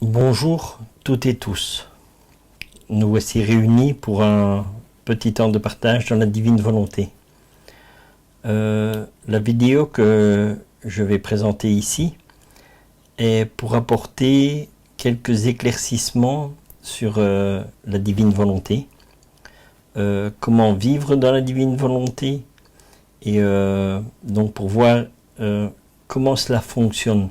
Bonjour toutes et tous. Nous voici réunis pour un petit temps de partage dans la divine volonté. La vidéo que je vais présenter ici est pour apporter quelques éclaircissements sur la divine volonté, comment vivre dans la divine volonté et donc pour voir comment cela fonctionne.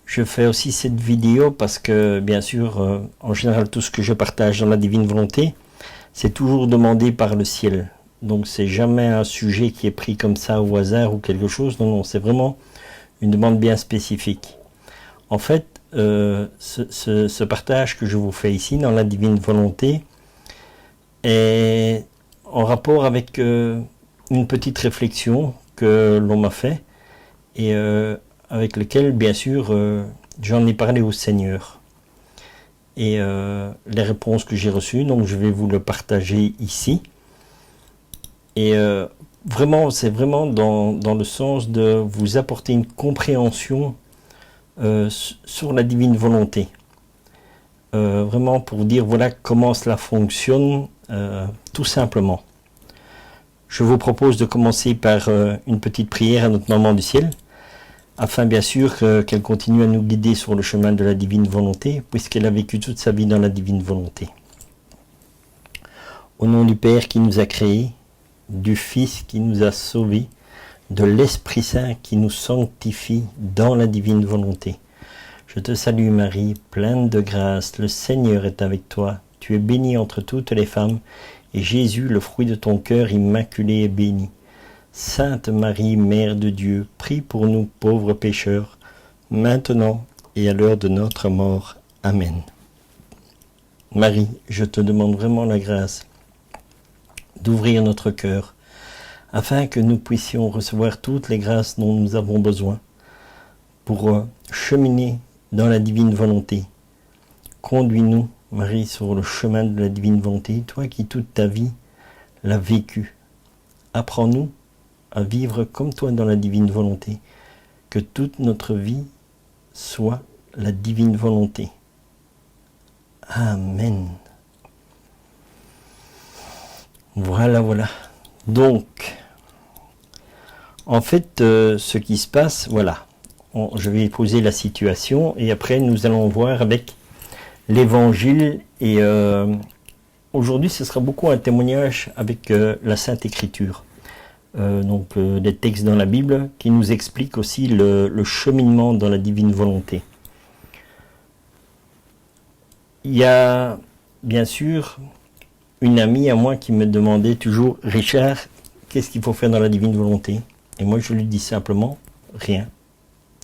Je fais aussi cette vidéo parce que, bien sûr, en général, tout ce que je partage dans la divine volonté, c'est toujours demandé par le ciel. Donc, c'est jamais un sujet qui est pris comme ça au hasard ou quelque chose. Non, non, c'est vraiment une demande bien spécifique. En fait, ce partage que je vous fais ici dans la divine volonté est en rapport avec une petite réflexion que l'on m'a fait et avec lequel, bien sûr, j'en ai parlé au Seigneur. Et les réponses que j'ai reçues, donc je vais vous le partager ici. Et vraiment, c'est vraiment dans le sens de vous apporter une compréhension sur la divine volonté. Vraiment pour dire, voilà comment cela fonctionne, tout simplement. Je vous propose de commencer par une petite prière à notre Maman du Ciel, afin bien sûr qu'elle continue à nous guider sur le chemin de la divine volonté, puisqu'elle a vécu toute sa vie dans la divine volonté. Au nom du Père qui nous a créés, du Fils qui nous a sauvés, de l'Esprit Saint qui nous sanctifie dans la divine volonté. Je te salue Marie, pleine de grâce, le Seigneur est avec toi. Tu es bénie entre toutes les femmes, et Jésus, le fruit de ton cœur immaculé, est béni. Sainte Marie, Mère de Dieu, prie pour nous pauvres pécheurs, maintenant et à l'heure de notre mort. Amen. Marie, je te demande vraiment la grâce d'ouvrir notre cœur, afin que nous puissions recevoir toutes les grâces dont nous avons besoin pour cheminer dans la divine volonté. Conduis-nous, Marie, sur le chemin de la divine volonté, toi qui toute ta vie l'as vécu. Apprends-nous à vivre comme toi dans la divine volonté, que toute notre vie soit la divine volonté. Amen. Voilà. Donc, en fait, ce qui se passe, voilà, je vais poser la situation et après nous allons voir avec l'évangile et aujourd'hui ce sera beaucoup un témoignage avec la Sainte Écriture. Donc des textes dans la Bible qui nous expliquent aussi le cheminement dans la divine volonté. Il y a bien sûr une amie à moi qui me demandait toujours, Richard, qu'est-ce qu'il faut faire dans la divine volonté? Et moi je lui dis simplement, rien.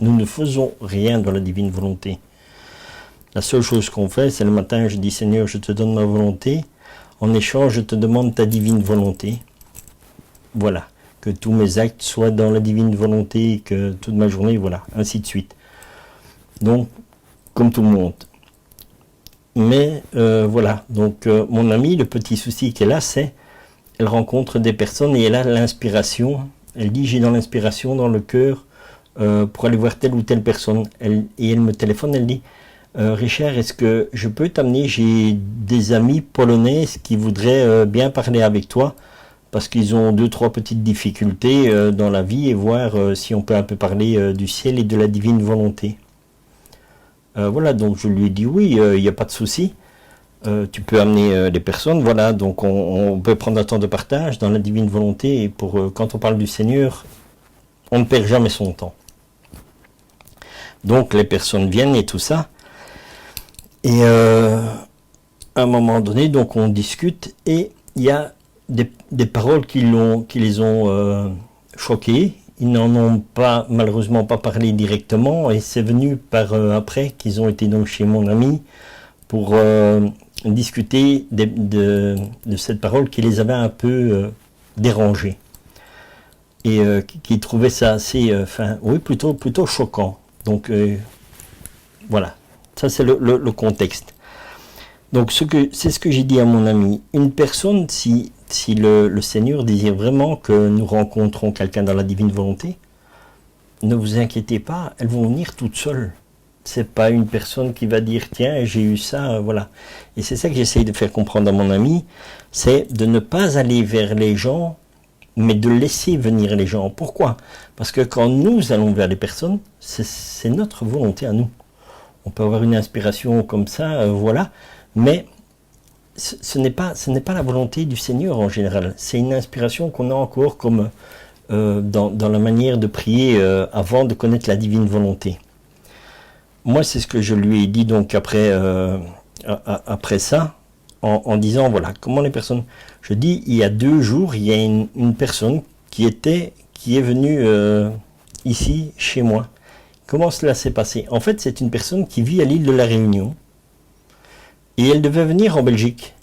Nous ne faisons rien dans la divine volonté. La seule chose qu'on fait, c'est le matin, je dis, Seigneur, je te donne ma volonté. En échange, je te demande ta divine volonté. Voilà. Que tous mes actes soient dans la divine volonté, que toute ma journée, voilà, ainsi de suite. Donc, comme tout le monde. Mais voilà, donc mon amie, le petit souci qu'elle a, c'est elle rencontre des personnes et elle a l'inspiration. Elle dit, j'ai dans l'inspiration dans le cœur pour aller voir telle ou telle personne. Et elle me téléphone, elle dit, Richard, est-ce que je peux t'amener, j'ai des amis polonais qui voudraient bien parler avec toi, parce qu'ils ont 2-3 petites difficultés dans la vie et voir si on peut un peu parler du ciel et de la divine volonté. Voilà, donc je lui ai dit oui, il n'y a pas de souci. Tu peux amener des personnes, voilà, donc on peut prendre un temps de partage dans la divine volonté et pour quand on parle du Seigneur, on ne perd jamais son temps. Donc les personnes viennent et tout ça. Et à un moment donné, donc on discute et il y a des paroles qui les ont choqués. Ils n'en ont pas, malheureusement pas parlé directement et c'est venu par après qu'ils ont été donc chez mon ami pour discuter de cette parole qui les avait un peu dérangés et qui trouvaient ça assez, oui, plutôt choquant. Donc voilà, ça c'est le contexte. Donc c'est ce que j'ai dit à mon ami. Une personne, si le Seigneur désire vraiment que nous rencontrons quelqu'un dans la divine volonté, ne vous inquiétez pas, elles vont venir toutes seules. C'est pas une personne qui va dire tiens j'ai eu ça, voilà. Et c'est ça que j'essaye de faire comprendre à mon ami, c'est de ne pas aller vers les gens, mais de laisser venir les gens. Pourquoi? Parce que quand nous allons vers les personnes, c'est notre volonté à nous. On peut avoir une inspiration comme ça, voilà, mais ce n'est pas la volonté du Seigneur en général. C'est une inspiration qu'on a encore comme dans la manière de prier avant de connaître la divine volonté. Moi, c'est ce que je lui ai dit donc après ça, en disant, voilà, comment les personnes... Je dis, il y a 2 jours, il y a une personne qui est venue ici, chez moi. Comment cela s'est passé? En fait, c'est une personne qui vit à l'île de la Réunion, et elle devait venir en Belgique.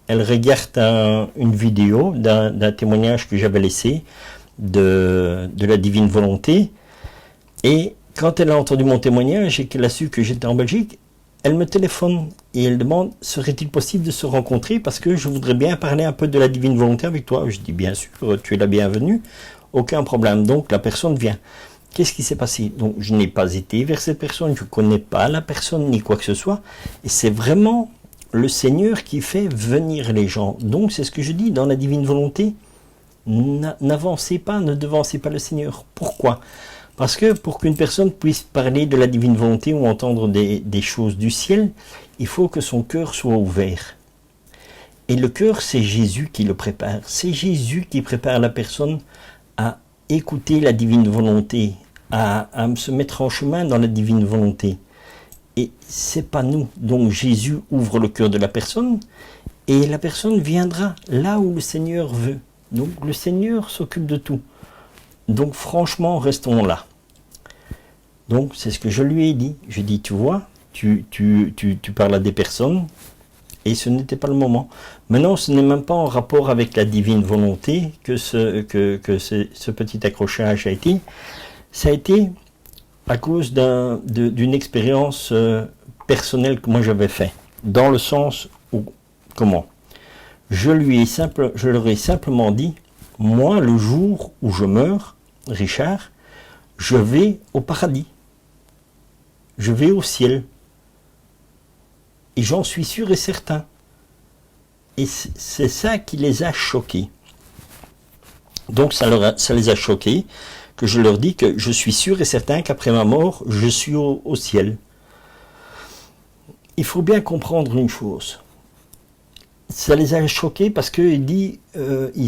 Elle regarde une vidéo d'un témoignage que j'avais laissé de la divine volonté, et quand elle a entendu mon témoignage et qu'elle a su que j'étais en Belgique, elle me téléphone et elle demande « Serait-il possible de se rencontrer parce que je voudrais bien parler un peu de la divine volonté avec toi ?» Je dis « Bien sûr, tu es la bienvenue, aucun problème. » Donc la personne vient. Qu'est-ce qui s'est passé? Donc je n'ai pas été vers cette personne, je ne connais pas la personne ni quoi que ce soit. Et c'est vraiment le Seigneur qui fait venir les gens. Donc c'est ce que je dis dans la divine volonté. N'avancez pas, ne devancez pas le Seigneur. Pourquoi? Parce que pour qu'une personne puisse parler de la divine volonté ou entendre des choses du ciel, il faut que son cœur soit ouvert. Et le cœur, c'est Jésus qui le prépare. C'est Jésus qui prépare la personne à écouter la divine volonté, à se mettre en chemin dans la divine volonté. Et c'est pas nous. Donc Jésus ouvre le cœur de la personne et la personne viendra là où le Seigneur veut. Donc le Seigneur s'occupe de tout. Donc franchement, restons là. Donc c'est ce que je lui ai dit. Je dis, tu vois, tu parles à des personnes et ce n'était pas le moment. Maintenant, ce n'est même pas en rapport avec la divine volonté que ce petit accrochage a été. Ça a été à cause d'une expérience personnelle que moi j'avais fait. Dans le sens où, comment? Je leur ai simplement dit, moi, le jour où je meurs, Richard, je vais au paradis. Je vais au ciel. Et j'en suis sûr et certain. Et c'est ça qui les a choqués. Donc ça les a choqués, que je leur dis que je suis sûr et certain qu'après ma mort, je suis au ciel. Il faut bien comprendre une chose. Ça les a choqués parce qu'ils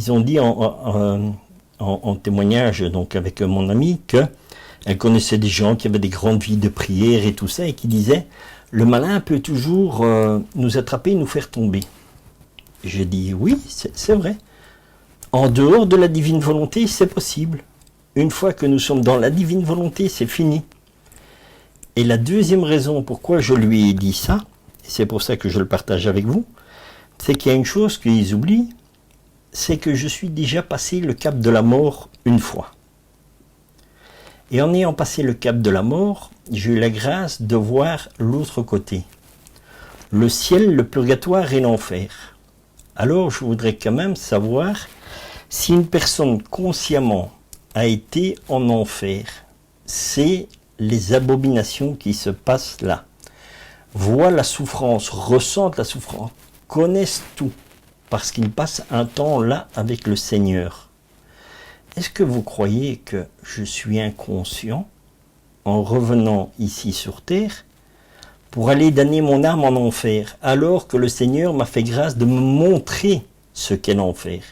ont dit en témoignage donc avec mon ami qu'elle connaissait des gens qui avaient des grandes vies de prière et tout ça et qui disaient le malin peut toujours nous attraper et nous faire tomber. J'ai dit oui, c'est vrai. En dehors de la divine volonté, c'est possible. Une fois que nous sommes dans la divine volonté, c'est fini. Et la deuxième raison pourquoi je lui ai dit ça, et c'est pour ça que je le partage avec vous, c'est qu'il y a une chose qu'ils oublient, c'est que je suis déjà passé le cap de la mort une fois. Et en ayant passé le cap de la mort, j'ai eu la grâce de voir l'autre côté. Le ciel, le purgatoire et l'enfer. Alors je voudrais quand même savoir si une personne consciemment a été en enfer, c'est les abominations qui se passent là. Voient la souffrance, ressentent la souffrance, connaissent tout, parce qu'ils passent un temps là avec le Seigneur. Est-ce que vous croyez que je suis inconscient en revenant ici sur terre pour aller damner mon âme en enfer, alors que le Seigneur m'a fait grâce de me montrer ce qu'est l'enfer?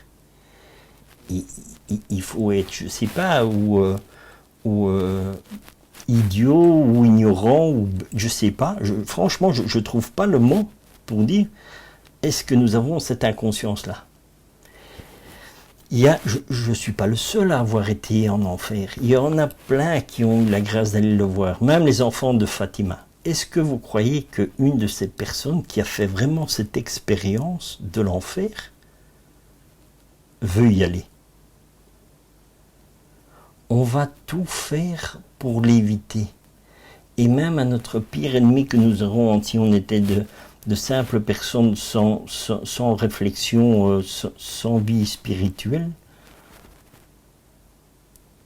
Il faut être, je ne sais pas, idiot ou ignorant, ou je ne sais pas. Franchement, je ne trouve pas le mot pour dire est-ce que nous avons cette inconscience-là. Je ne suis pas le seul à avoir été en enfer. Il y en a plein qui ont eu la grâce d'aller le voir, même les enfants de Fatima. Est-ce que vous croyez qu'une de ces personnes qui a fait vraiment cette expérience de l'enfer veut y aller? On va tout faire pour l'éviter. Et même à notre pire ennemi que nous aurons, si on était de simples personnes sans réflexion, sans vie spirituelle,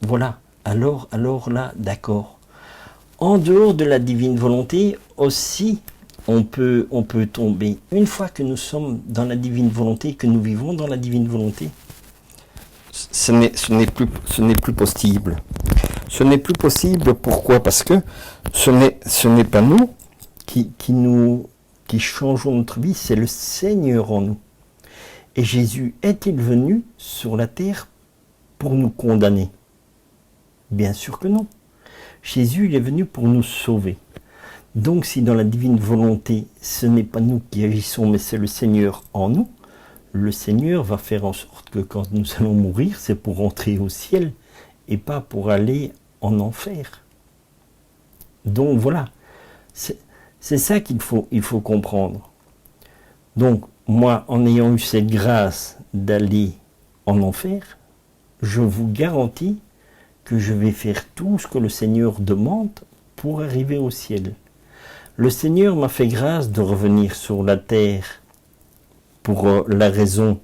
voilà, alors là, d'accord. En dehors de la divine volonté, aussi, on peut tomber. Une fois que nous sommes dans la divine volonté, que nous vivons dans la divine volonté, ce n'est plus possible. Ce n'est plus possible, pourquoi? Parce que ce n'est pas nous qui changeons notre vie, c'est le Seigneur en nous. Et Jésus est-il venu sur la terre pour nous condamner? Bien sûr que non. Jésus, il est venu pour nous sauver. Donc si dans la divine volonté, ce n'est pas nous qui agissons, mais c'est le Seigneur en nous, le Seigneur va faire en sorte que quand nous allons mourir, c'est pour entrer au ciel et pas pour aller en enfer. Donc voilà, c'est ça qu'il faut comprendre. Donc moi, en ayant eu cette grâce d'aller en enfer, je vous garantis que je vais faire tout ce que le Seigneur demande pour arriver au ciel. Le Seigneur m'a fait grâce de revenir sur la terre pour la raison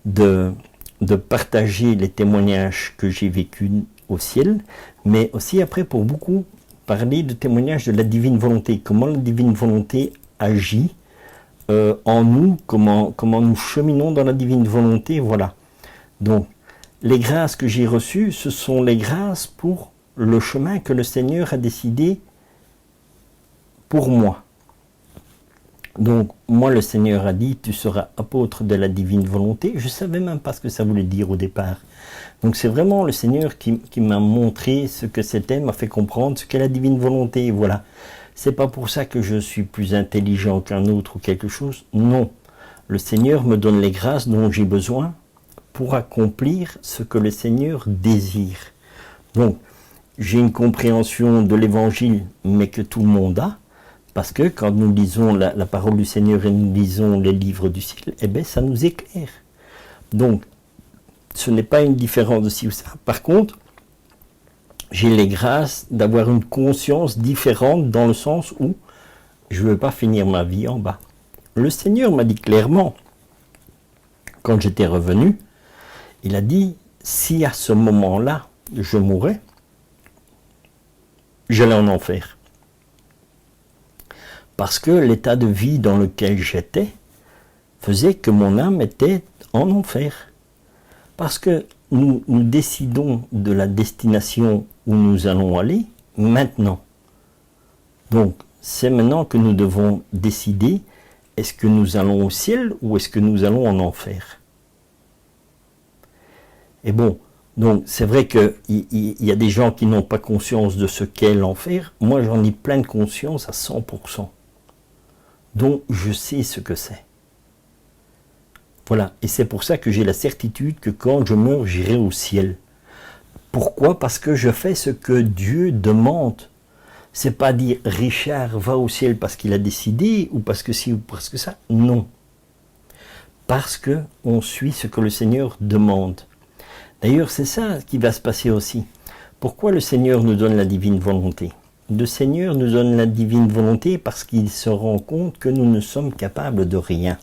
de partager les témoignages que j'ai vécus au ciel, mais aussi après pour beaucoup parler de témoignages de la divine volonté, comment la divine volonté agit en nous, comment nous cheminons dans la divine volonté, voilà. Donc, les grâces que j'ai reçues, ce sont les grâces pour le chemin que le Seigneur a décidé pour moi. Donc, moi, le Seigneur a dit, tu seras apôtre de la divine volonté. Je ne savais même pas ce que ça voulait dire au départ. Donc, c'est vraiment le Seigneur qui m'a montré ce que c'était, m'a fait comprendre ce qu'est la divine volonté. Voilà. C'est pas pour ça que je suis plus intelligent qu'un autre ou quelque chose. Non. Le Seigneur me donne les grâces dont j'ai besoin pour accomplir ce que le Seigneur désire. Donc, j'ai une compréhension de l'Évangile, mais que tout le monde a. Parce que quand nous lisons la parole du Seigneur et nous lisons les livres du ciel, eh bien, ça nous éclaire. Donc, ce n'est pas une différence de ci ou ça. Par contre, j'ai les grâces d'avoir une conscience différente dans le sens où je ne veux pas finir ma vie en bas. Le Seigneur m'a dit clairement, quand j'étais revenu, il a dit, si à ce moment-là, je mourais, j'allais en enfer. Parce que l'état de vie dans lequel j'étais faisait que mon âme était en enfer. Parce que nous décidons de la destination où nous allons aller maintenant. Donc, c'est maintenant que nous devons décider, est-ce que nous allons au ciel ou est-ce que nous allons en enfer? Et bon, donc c'est vrai qu'il y a des gens qui n'ont pas conscience de ce qu'est l'enfer. Moi, j'en ai plein de conscience à 100%. Donc, je sais ce que c'est. Voilà, et c'est pour ça que j'ai la certitude que quand je meurs, j'irai au ciel. Pourquoi? Parce que je fais ce que Dieu demande. C'est pas dire Richard va au ciel parce qu'il a décidé, ou parce que ci, ou parce que ça. Non. Parce que on suit ce que le Seigneur demande. D'ailleurs, c'est ça qui va se passer aussi. Pourquoi le Seigneur nous donne la divine volonté? Le Seigneur nous donne la divine volonté parce qu'il se rend compte que nous ne sommes capables de rien.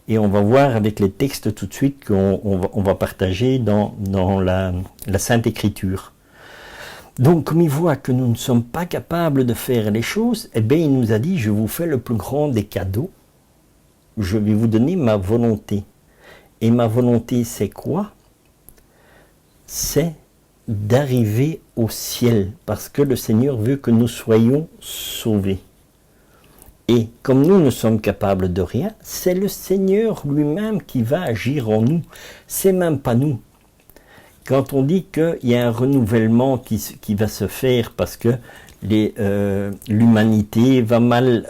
Et on va voir avec les textes tout de suite qu'on va partager dans la Sainte Écriture. Donc, comme il voit que nous ne sommes pas capables de faire les choses, eh bien, il nous a dit, je vous fais le plus grand des cadeaux. Je vais vous donner ma volonté. Et ma volonté, c'est quoi? C'est d'arriver au ciel, parce que le Seigneur veut que nous soyons sauvés. Et comme nous ne sommes capables de rien, c'est le Seigneur lui-même qui va agir en nous. C'est même pas nous. Quand on dit qu'il y a un renouvellement qui va se faire parce que l'humanité va mal,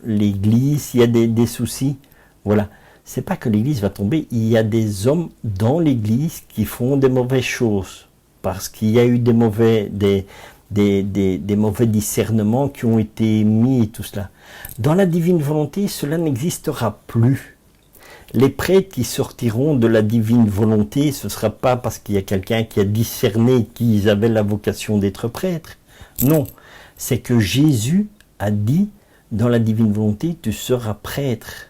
l'Église, il y a des soucis, voilà. C'est pas que l'Église va tomber, il y a des hommes dans l'Église qui font des mauvaises choses. Parce qu'il y a eu des mauvais discernements qui ont été mis et tout cela. Dans la divine volonté, cela n'existera plus. Les prêtres qui sortiront de la divine volonté, ce ne sera pas parce qu'il y a quelqu'un qui a discerné qu'ils avaient la vocation d'être prêtres. Non, c'est que Jésus a dit, dans la divine volonté, tu seras prêtre,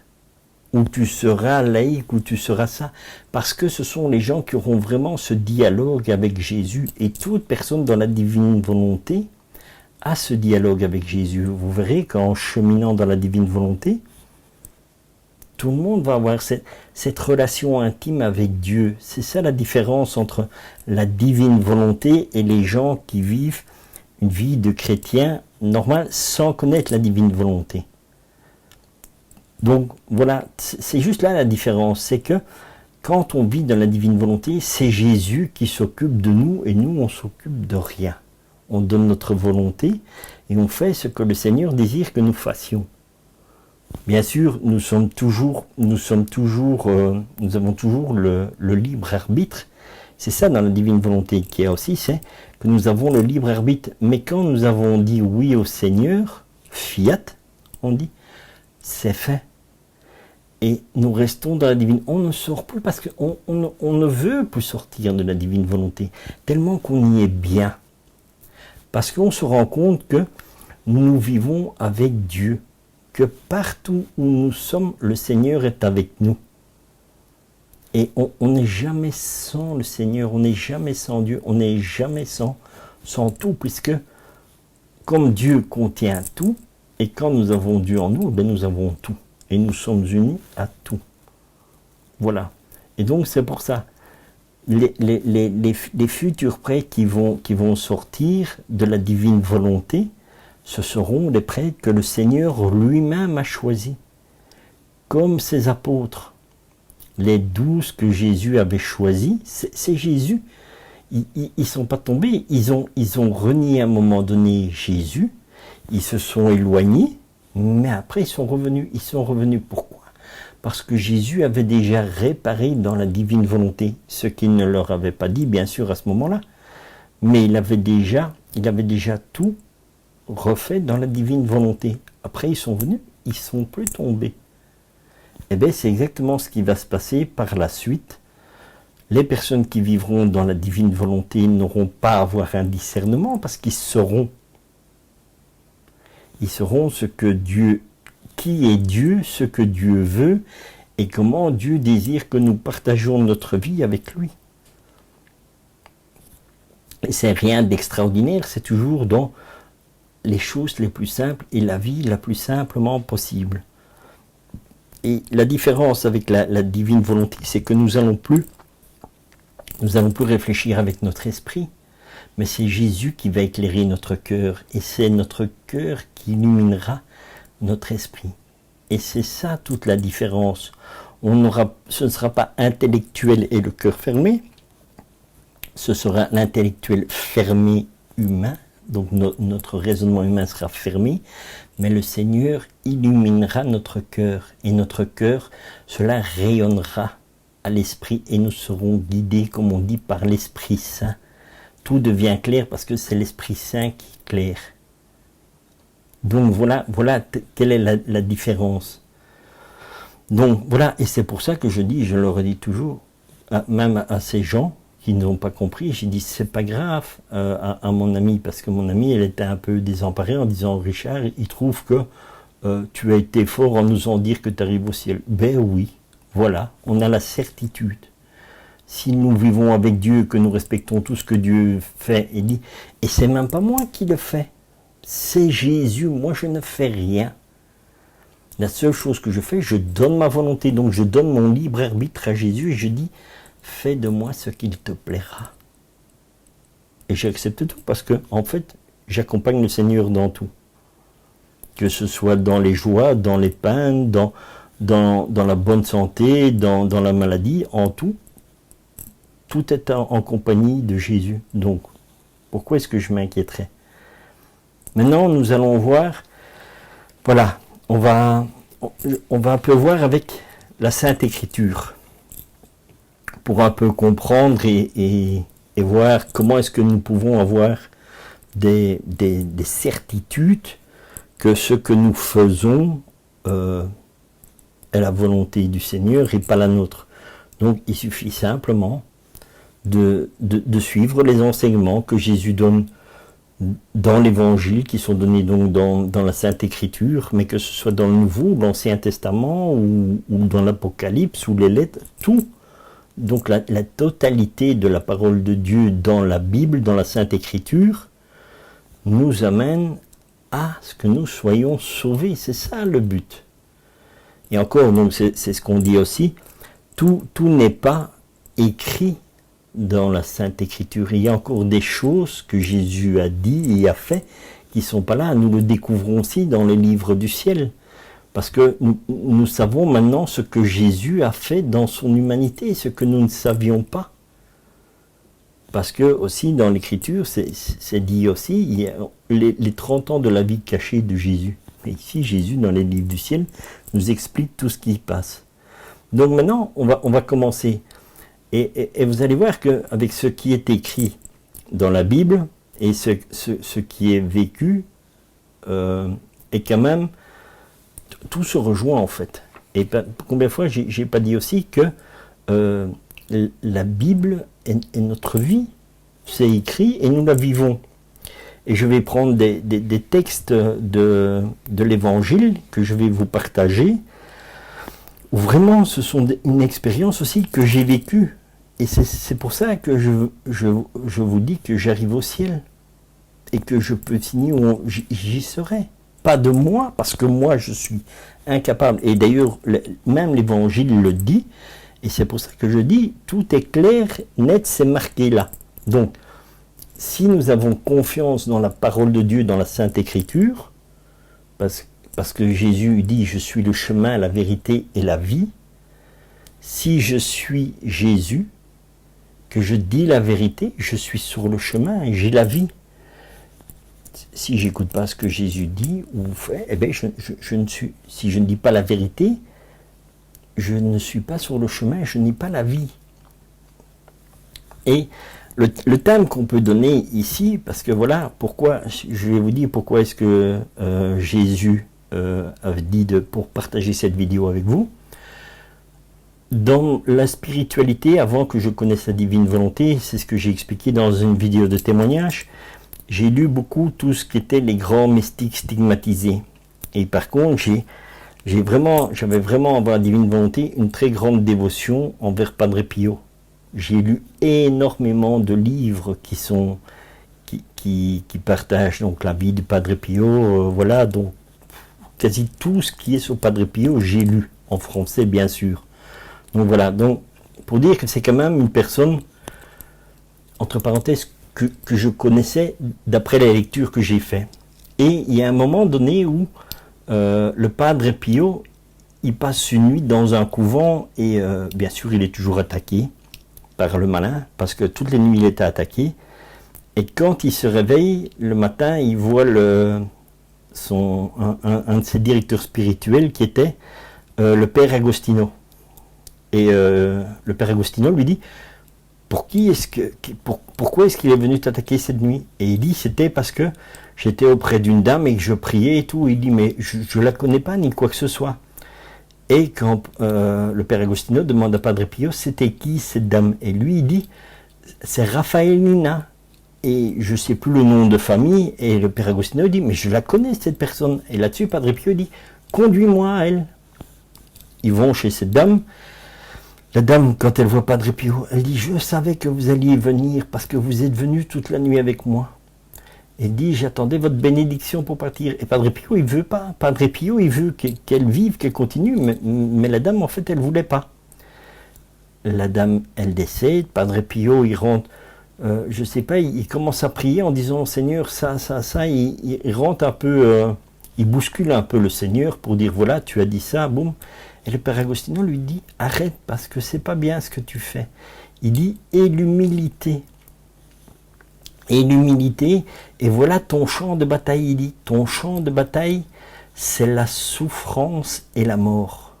ou tu seras laïque, ou tu seras ça. Parce que ce sont les gens qui auront vraiment ce dialogue avec Jésus. Et toute personne dans la divine volonté à ce dialogue avec Jésus. Vous verrez qu'en cheminant dans la divine volonté, tout le monde va avoir cette relation intime avec Dieu. C'est ça la différence entre la divine volonté et les gens qui vivent une vie de chrétien normal sans connaître la divine volonté. Donc voilà, c'est juste là la différence. C'est que quand on vit dans la divine volonté, c'est Jésus qui s'occupe de nous et nous on s'occupe de rien. On donne notre volonté et on fait ce que le Seigneur désire que nous fassions. Bien sûr, nous avons toujours le libre arbitre. C'est ça dans la divine volonté qu'il y a aussi, c'est que nous avons le libre arbitre. Mais quand nous avons dit oui au Seigneur, fiat, on dit, c'est fait. Et nous restons dans la divine. On ne sort plus parce qu'on ne veut plus sortir de la divine volonté, tellement qu'on y est bien. Parce qu'on se rend compte que nous vivons avec Dieu, que partout où nous sommes, le Seigneur est avec nous. Et on n'est jamais sans le Seigneur, on n'est jamais sans Dieu, on n'est jamais sans tout, puisque comme Dieu contient tout, et quand nous avons Dieu en nous, ben nous avons tout. Et nous sommes unis à tout. Voilà. Et donc c'est pour ça. Les futurs prêtres qui vont sortir de la divine volonté, ce seront les prêtres que le Seigneur lui-même a choisis. Comme ses apôtres. Les 12 que Jésus avait choisis, c'est Jésus. Ils ne sont pas tombés. Ils ont renié à un moment donné Jésus. Ils se sont éloignés. Mais après, ils sont revenus. Ils sont revenus pourquoi? Parce que Jésus avait déjà réparé dans la divine volonté, ce qu'il ne leur avait pas dit, bien sûr, à ce moment-là. Mais il avait déjà tout refait dans la divine volonté. Après, ils sont venus, ils ne sont plus tombés. Eh bien, c'est exactement ce qui va se passer par la suite. Les personnes qui vivront dans la divine volonté n'auront pas à avoir un discernement parce qu'ils sauront ce que Dieu, qui est Dieu, ce que Dieu veut et comment Dieu désire que nous partagions notre vie avec lui. Et c'est rien d'extraordinaire, c'est toujours dans les choses les plus simples et la vie la plus simplement possible. Et la différence avec la divine volonté, c'est que nous allons plus réfléchir avec notre esprit, mais c'est Jésus qui va éclairer notre cœur, et c'est notre cœur qui illuminera notre esprit. Et c'est ça toute la différence. Ce ne sera pas intellectuel et le cœur fermé, ce sera l'intellectuel fermé humain, donc notre raisonnement humain sera fermé, mais le Seigneur illuminera notre cœur, et notre cœur, cela rayonnera à l'esprit, et nous serons guidés, comme on dit, par l'Esprit Saint. Tout devient clair parce que c'est l'Esprit Saint qui éclaire. Donc voilà quelle est la différence. Donc voilà, et c'est pour ça que je le redis toujours, même à ces gens qui n'ont pas compris, j'ai dit c'est pas grave à mon ami, parce que mon ami elle était un peu désemparée en disant Richard, il trouve que tu as été fort en nous en dire que tu arrives au ciel. Ben oui, voilà, on a la certitude. Si nous vivons avec Dieu, que nous respectons tout ce que Dieu fait et dit, et c'est même pas moi qui le fais, c'est Jésus, moi je ne fais rien. La seule chose que je fais, je donne ma volonté, donc je donne mon libre arbitre à Jésus et je dis, fais de moi ce qu'il te plaira. Et j'accepte tout parce que, en fait, j'accompagne le Seigneur dans tout. Que ce soit dans les joies, dans les peines, dans la bonne santé, dans la maladie, en tout. Tout est en compagnie de Jésus. Donc, pourquoi est-ce que je m'inquiéterais? Maintenant, nous allons voir, voilà, on va un peu voir avec la Sainte Écriture, pour un peu comprendre et voir comment est-ce que nous pouvons avoir des certitudes que ce que nous faisons est la volonté du Seigneur et pas la nôtre. Donc, il suffit simplement de suivre les enseignements que Jésus donne dans l'Évangile, qui sont donnés donc dans la Sainte Écriture, mais que ce soit dans le Nouveau, l'Ancien Testament, ou dans l'Apocalypse, ou les lettres, tout. Donc la totalité de la parole de Dieu dans la Bible, dans la Sainte Écriture, nous amène à ce que nous soyons sauvés. C'est ça le but. Et encore, donc c'est ce qu'on dit aussi, tout n'est pas écrit dans la Sainte Écriture. Il y a encore des choses que Jésus a dit et a fait qui ne sont pas là. Nous le découvrons aussi dans les livres du ciel. Parce que nous savons maintenant ce que Jésus a fait dans son humanité, ce que nous ne savions pas. Parce que aussi dans l'Écriture, c'est dit aussi, il y a les 30 ans de la vie cachée de Jésus. Et ici, Jésus, dans les livres du ciel, nous explique tout ce qui passe. Donc maintenant, on va commencer. Et vous allez voir qu'avec ce qui est écrit dans la Bible et ce qui est vécu, est quand même, tout se rejoint en fait. Et combien de fois j'ai pas dit aussi que la Bible est notre vie, c'est écrit et nous la vivons. Et je vais prendre des textes de l'Évangile que je vais vous partager, où vraiment ce sont une expérience aussi que j'ai vécue. Et c'est pour ça que je vous dis que j'arrive au ciel et que je peux signer où j'y serai. Pas de moi, parce que moi je suis incapable. Et d'ailleurs, même l'Évangile le dit, et c'est pour ça que je dis, tout est clair, net, c'est marqué là. Donc, si nous avons confiance dans la parole de Dieu, dans la Sainte Écriture, parce que Jésus dit, je suis le chemin, la vérité et la vie, si je suis Jésus, que je dis la vérité, je suis sur le chemin et j'ai la vie. Si j'écoute pas ce que Jésus dit ou fait, eh bien je ne suis, si je ne dis pas la vérité, je ne suis pas sur le chemin, je n'ai pas la vie. Et le thème qu'on peut donner ici, parce que voilà, pourquoi, je vais vous dire pourquoi est-ce que Jésus a dit pour partager cette vidéo avec vous. Dans la spiritualité, avant que je connaisse la divine volonté, c'est ce que j'ai expliqué dans une vidéo de témoignage, j'ai lu beaucoup tout ce qui était les grands mystiques stigmatisés. Et par contre, j'avais vraiment envers la divine volonté une très grande dévotion envers Padre Pio. J'ai lu énormément de livres qui partagent donc la vie de Padre Pio. Voilà, donc quasi tout ce qui est sur Padre Pio, j'ai lu en français bien sûr. Donc voilà, donc pour dire que c'est quand même une personne, entre parenthèses, que je connaissais d'après les lectures que j'ai fait. Et il y a un moment donné où le Padre Pio, il passe une nuit dans un couvent et bien sûr il est toujours attaqué par le malin, parce que toutes les nuits il était attaqué. Et quand il se réveille, le matin, il voit un de ses directeurs spirituels qui était le Père Agostino. Et le Père Agostino lui dit, pourquoi est-ce qu'il est venu t'attaquer cette nuit? Et il dit, c'était parce que j'étais auprès d'une dame et que je priais et tout. Il dit, mais je la connais pas ni quoi que ce soit. Et quand le Père Agostino demande à Padre Pio, c'était qui cette dame? Et lui, il dit, c'est Raffaellina. Et je sais plus le nom de famille. Et le Père Agostino dit, mais je la connais cette personne. Et là-dessus, Padre Pio dit, conduis-moi à elle. Ils vont chez cette dame. La dame, quand elle voit Padre Pio, elle dit, je savais que vous alliez venir parce que vous êtes venu toute la nuit avec moi. Elle dit, j'attendais votre bénédiction pour partir. Et Padre Pio, il veut pas. Padre Pio, il veut qu'elle vive, qu'elle continue, mais la dame, en fait, elle voulait pas. La dame, elle décède. Padre Pio, il rentre, je sais pas, il commence à prier en disant, Seigneur, ça, il rentre un peu, il bouscule un peu le Seigneur pour dire, voilà, tu as dit ça, boum. Et le Père Agostino lui dit, arrête parce que c'est pas bien ce que tu fais. Il dit, et l'humilité. Et l'humilité, et voilà ton champ de bataille. Il dit, ton champ de bataille, c'est la souffrance et la mort.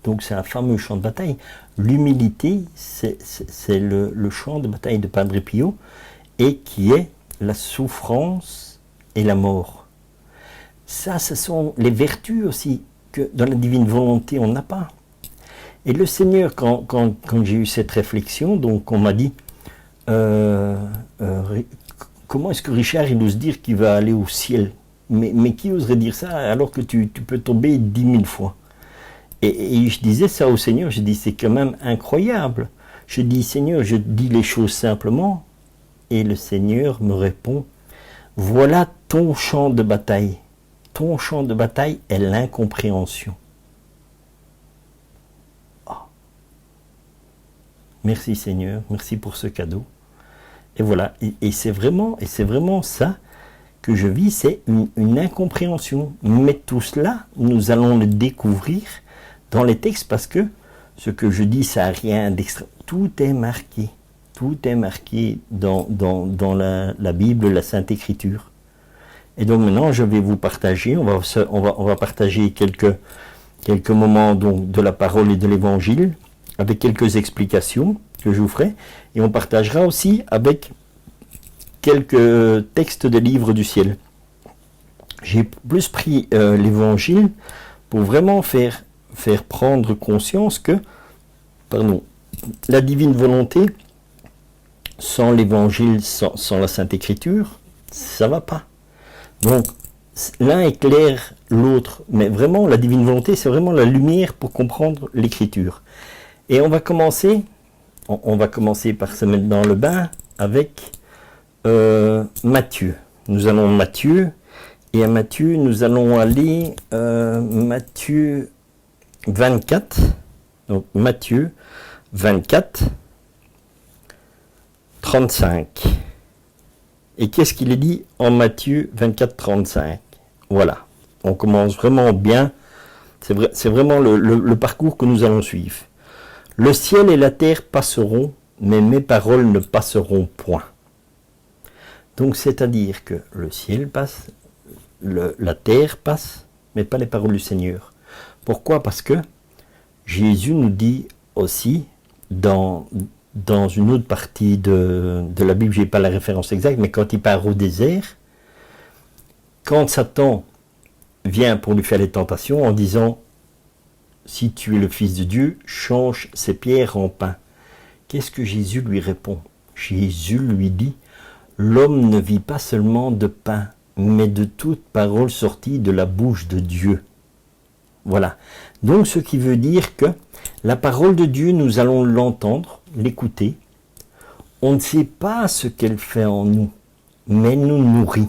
Donc c'est un fameux champ de bataille. L'humilité, c'est le champ de bataille de Padre Pio, et qui est la souffrance et la mort. Ça, ce sont les vertus aussi que dans la divine volonté, on n'a pas. Et le Seigneur, quand j'ai eu cette réflexion, donc on m'a dit, comment est-ce que Richard, il ose dire qu'il va aller au ciel? Mais qui oserait dire ça alors que tu peux tomber 10 000 fois? Et je disais ça au Seigneur, je dis, c'est quand même incroyable. Je dis, Seigneur, je dis les choses simplement, et le Seigneur me répond, voilà ton champ de bataille. Ton champ de bataille est l'incompréhension. Oh. Merci Seigneur, merci pour ce cadeau. Et voilà, et c'est vraiment ça que je vis, c'est une incompréhension. Mais tout cela, nous allons le découvrir dans les textes parce que ce que je dis, ça n'a rien d'extra. Tout est marqué dans la Bible, la Sainte Écriture. Et donc maintenant, je vais vous partager, on va partager quelques moments donc, de la parole et de l'Évangile, avec quelques explications que je vous ferai, et on partagera aussi avec quelques textes des livres du ciel. J'ai plus pris l'Évangile pour vraiment faire prendre conscience que, la divine volonté, sans l'Évangile, sans la Sainte Écriture, ça va pas. Donc, l'un éclaire l'autre, mais vraiment, la divine volonté, c'est vraiment la lumière pour comprendre l'Écriture. Et on va commencer par se mettre dans le bain avec Matthieu. Nous allons Matthieu, et à Matthieu, nous allons aller Matthieu 24. Donc, Matthieu 24, 35. Et qu'est-ce qu'il est dit en Matthieu 24, 35? Voilà, on commence vraiment bien. C'est vraiment le parcours que nous allons suivre. Le ciel et la terre passeront, mais mes paroles ne passeront point. Donc c'est-à-dire que le ciel passe, la terre passe, mais pas les paroles du Seigneur. Pourquoi? Parce que Jésus nous dit aussi, dans une autre partie de la Bible, je n'ai pas la référence exacte, mais quand il part au désert, quand Satan vient pour lui faire les tentations en disant « Si tu es le Fils de Dieu, change ces pierres en pain ». Qu'est-ce que Jésus lui répond? Jésus lui dit « L'homme ne vit pas seulement de pain, mais de toute parole sortie de la bouche de Dieu. » Voilà. Donc ce qui veut dire que la parole de Dieu, nous allons l'entendre, l'écouter. On ne sait pas ce qu'elle fait en nous, mais elle nous nourrit.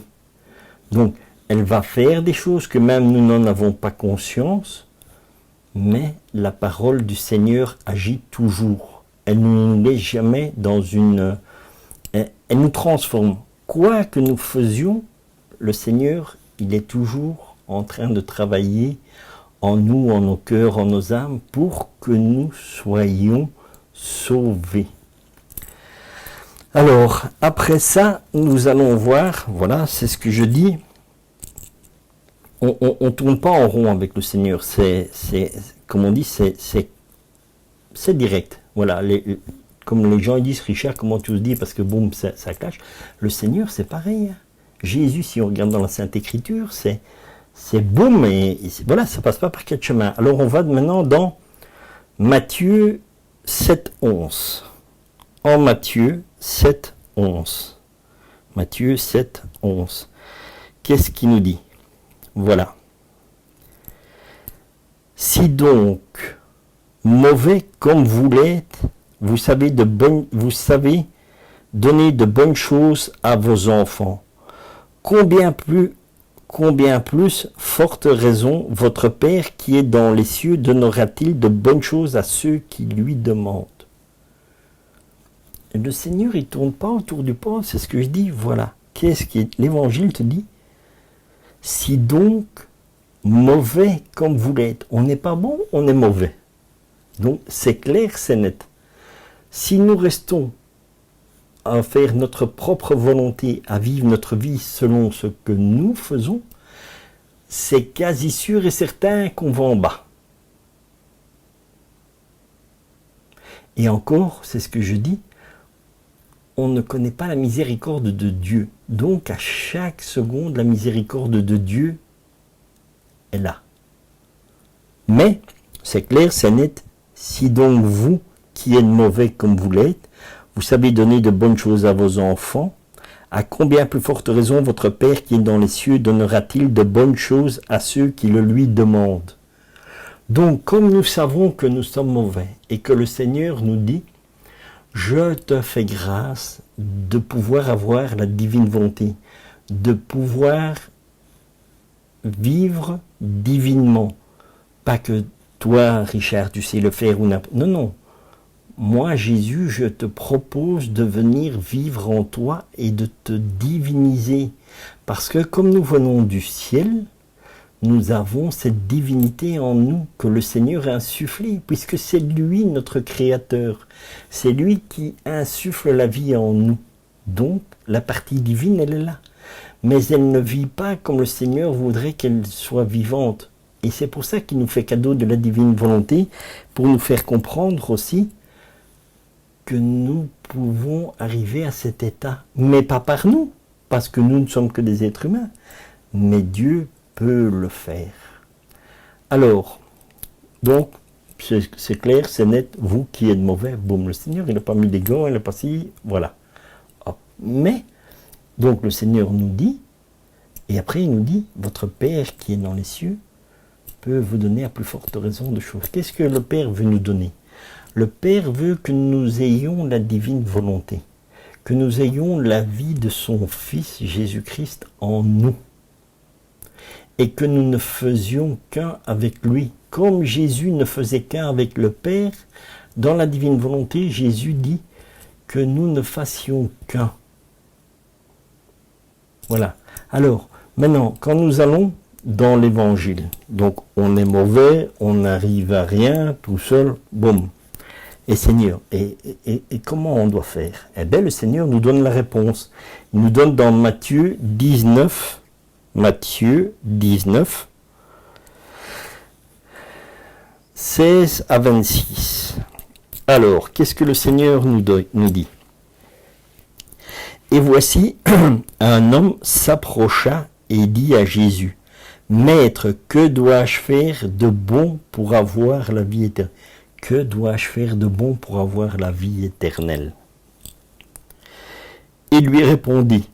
Donc, elle va faire des choses que même nous n'en avons pas conscience, mais la parole du Seigneur agit toujours. Elle ne nous laisse jamais dans une... Elle nous transforme. Quoi que nous faisions, le Seigneur, il est toujours en train de travailler en nous, en nos cœurs, en nos âmes, pour que nous soyons sauvés. Alors, après ça, nous allons voir, voilà, c'est ce que je dis, on ne tourne pas en rond avec le Seigneur, comme on dit, c'est direct. Voilà, comme les gens ils disent, Richard, comment tu se dis, parce que boum, ça clash. Le Seigneur, c'est pareil. Hein. Jésus, si on regarde dans la Sainte Écriture, c'est boum, et voilà, ça passe pas par quatre chemins. Alors on va maintenant dans Matthieu 7, 11. En Matthieu 7, 11. Matthieu 7, 11. Qu'est-ce qu'il nous dit? Voilà. Si donc, mauvais comme vous l'êtes, vous savez donner de bonnes choses à vos enfants, combien plus, forte raison, votre Père qui est dans les cieux donnera-t-il de bonnes choses à ceux qui lui demandent? Et le Seigneur, il ne tourne pas autour du pot, c'est ce que je dis, voilà. Qu'est-ce qui est... L'Évangile te dit, si donc, mauvais comme vous l'êtes, on n'est pas bon, on est mauvais. Donc, c'est clair, c'est net. Si nous restons à faire notre propre volonté, à vivre notre vie selon ce que nous faisons, c'est quasi sûr et certain qu'on va en bas. Et encore, c'est ce que je dis, on ne connaît pas la miséricorde de Dieu. Donc à chaque seconde, la miséricorde de Dieu est là. Mais, c'est clair, c'est net, si donc vous, qui êtes mauvais comme vous l'êtes, vous savez donner de bonnes choses à vos enfants, à combien plus forte raison votre Père qui est dans les cieux donnera-t-il de bonnes choses à ceux qui le lui demandent? Donc, comme nous savons que nous sommes mauvais et que le Seigneur nous dit, Je te fais grâce de pouvoir avoir la divine volonté, de pouvoir vivre divinement. Pas que toi, Richard, tu sais le faire ou n'importe. Non, non. Moi, Jésus, je te propose de venir vivre en toi et de te diviniser. Parce que comme nous venons du ciel, nous avons cette divinité en nous que le Seigneur a insufflée, puisque c'est lui notre Créateur. C'est lui qui insuffle la vie en nous. Donc, la partie divine, elle est là. Mais elle ne vit pas comme le Seigneur voudrait qu'elle soit vivante. Et c'est pour ça qu'il nous fait cadeau de la divine volonté, pour nous faire comprendre aussi que nous pouvons arriver à cet état. Mais pas par nous, parce que nous ne sommes que des êtres humains. Mais Dieu peut le faire. Alors, donc, c'est clair, c'est net, vous qui êtes mauvais, boum, le Seigneur, il n'a pas mis des gants, il n'a pas si, voilà. Hop. Mais, donc le Seigneur nous dit, et après il nous dit, votre Père qui est dans les cieux peut vous donner à plus forte raison de choses. Qu'est-ce que le Père veut nous donner? Le Père veut que nous ayons la divine volonté, que nous ayons la vie de son Fils Jésus-Christ en nous, et que nous ne faisions qu'un avec lui. Comme Jésus ne faisait qu'un avec le Père, dans la divine volonté, Jésus dit que nous ne fassions qu'un. Voilà. Alors, maintenant, quand nous allons dans l'évangile, donc on est mauvais, on n'arrive à rien, tout seul, boum. Et Seigneur, et comment on doit faire? Eh bien, le Seigneur nous donne la réponse. Il nous donne dans Matthieu 19, 16 à 26. Alors, qu'est-ce que le Seigneur nous dit? Et voici, un homme s'approcha et dit à Jésus, Maître, que dois-je faire de bon pour avoir la vie éternelle? Que dois-je faire de bon pour avoir la vie éternelle? Il lui répondit,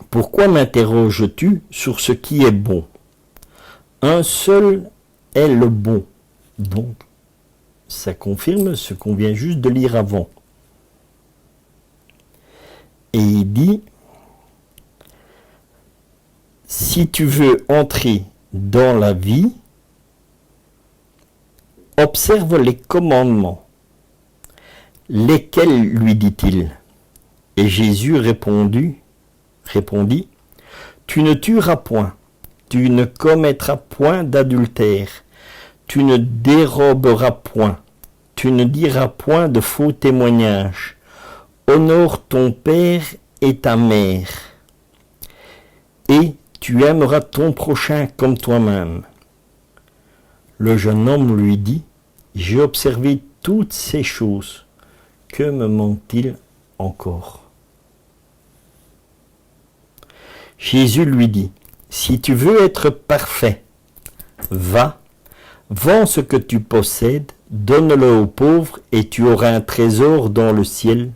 pourquoi m'interroges-tu sur ce qui est bon? Un seul est le bon. Donc, ça confirme ce qu'on vient juste de lire avant. Et il dit, si tu veux entrer dans la vie, observe les commandements. Lesquels, lui dit-il? Et Jésus répondit, tu ne tueras point, tu ne commettras point d'adultère, tu ne déroberas point, tu ne diras point de faux témoignages, honore ton père et ta mère, et tu aimeras ton prochain comme toi-même. Le jeune homme lui dit, j'ai observé toutes ces choses, que me manque-t-il encore? Jésus lui dit, si tu veux être parfait, va, vends ce que tu possèdes, donne-le aux pauvres et tu auras un trésor dans le ciel.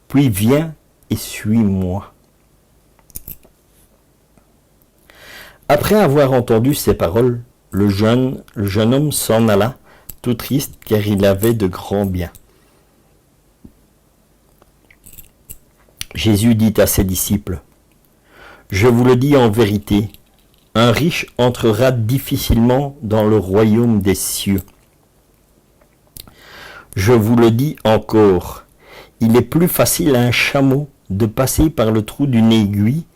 Puis viens et suis-moi. Après avoir entendu ces paroles, le jeune homme s'en alla, tout triste car il avait de grands biens. Jésus dit à ses disciples, je vous le dis en vérité, un riche entrera difficilement dans le royaume des cieux. Je vous le dis encore, il est plus facile à un chameau de passer par le trou d'une aiguille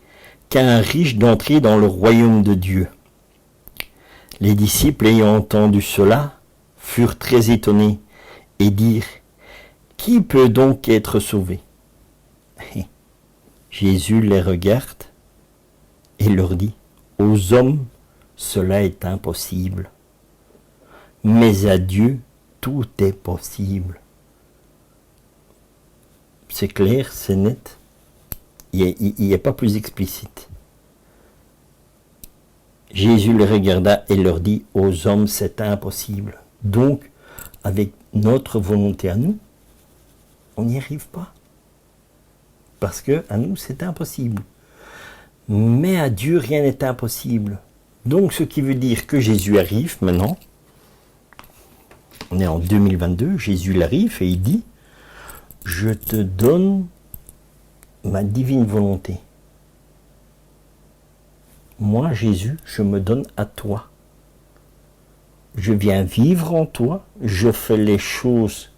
qu'à un riche d'entrer dans le royaume de Dieu. Les disciples ayant entendu cela furent très étonnés et dirent, qui peut donc être sauvé? Jésus les regarde et leur dit, aux hommes, cela est impossible, mais à Dieu, tout est possible. C'est clair, c'est net, il n'y a pas plus explicite. Jésus les regarda et leur dit, aux hommes, c'est impossible. Donc, avec notre volonté à nous, on n'y arrive pas. Parce que à nous, c'est impossible. Mais à Dieu, rien n'est impossible. Donc, ce qui veut dire que Jésus arrive maintenant. On est en 2022, Jésus arrive et il dit, je te donne ma divine volonté. Moi, Jésus, je me donne à toi. Je viens vivre en toi, je fais les choses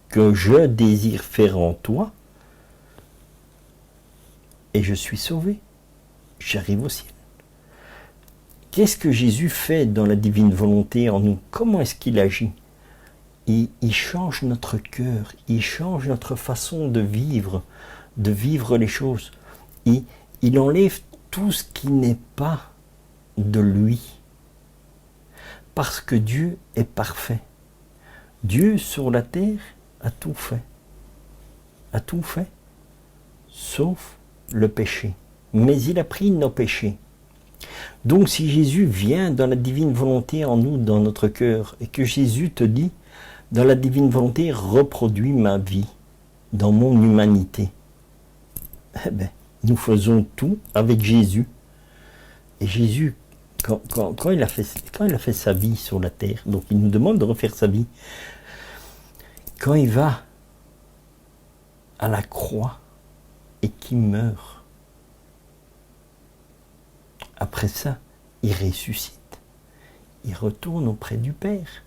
que je désire faire en toi, et je suis sauvé. J'arrive au ciel. Qu'est-ce que Jésus fait dans la divine volonté en nous? Comment est-ce qu'il agit? Il change notre cœur, il change notre façon de vivre les choses. Il enlève tout ce qui n'est pas de lui. Parce que Dieu est parfait. Dieu sur la terre a tout fait. A tout fait, sauf le péché. Mais il a pris nos péchés. Donc si Jésus vient dans la divine volonté en nous, dans notre cœur, et que Jésus te dit, dans la divine volonté, reproduis ma vie, dans mon humanité, eh bien, nous faisons tout avec Jésus. Et Jésus, quand il a fait sa vie sur la terre, donc il nous demande de refaire sa vie, quand il va à la croix et qu'il meurt, après ça, il ressuscite, il retourne auprès du Père.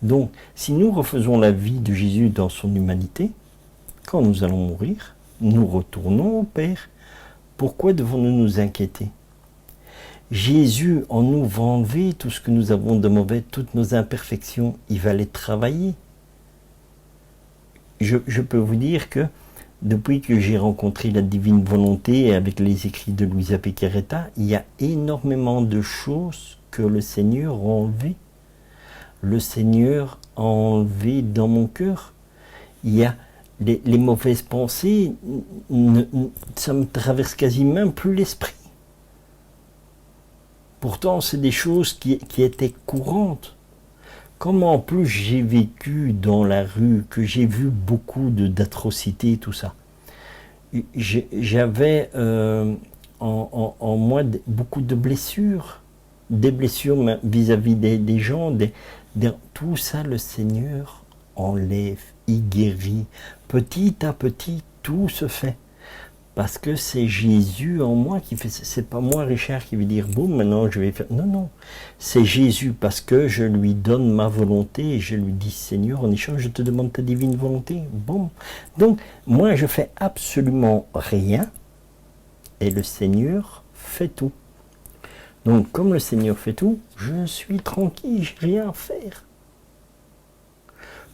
Donc, si nous refaisons la vie de Jésus dans son humanité, quand nous allons mourir, nous retournons au Père. Pourquoi devons-nous nous inquiéter? Jésus, en nous, va enlever tout ce que nous avons de mauvais, toutes nos imperfections, il va les travailler. Je peux vous dire que depuis que j'ai rencontré la divine volonté avec les écrits de Luisa Piccarreta, il y a énormément de choses que le Seigneur a enlevées. Le Seigneur a enlevé dans mon cœur. Il y a les mauvaises pensées, ça me traverse quasi même plus l'esprit. Pourtant, c'est des choses qui étaient courantes. Comme en plus j'ai vécu dans la rue, que j'ai vu beaucoup d'atrocités, tout ça. J'avais en moi beaucoup de blessures, des blessures vis-à-vis des gens, tout ça le Seigneur enlève, il guérit. Petit à petit, tout se fait. Parce que c'est Jésus en moi qui fait. C'est pas moi, Richard, qui veut dire boum, maintenant je vais faire. Non, non. C'est Jésus parce que je lui donne ma volonté et je lui dis Seigneur, en échange, je te demande ta divine volonté. Boum. Donc, moi, je fais absolument rien et le Seigneur fait tout. Donc, comme le Seigneur fait tout, je suis tranquille, j'ai rien à faire.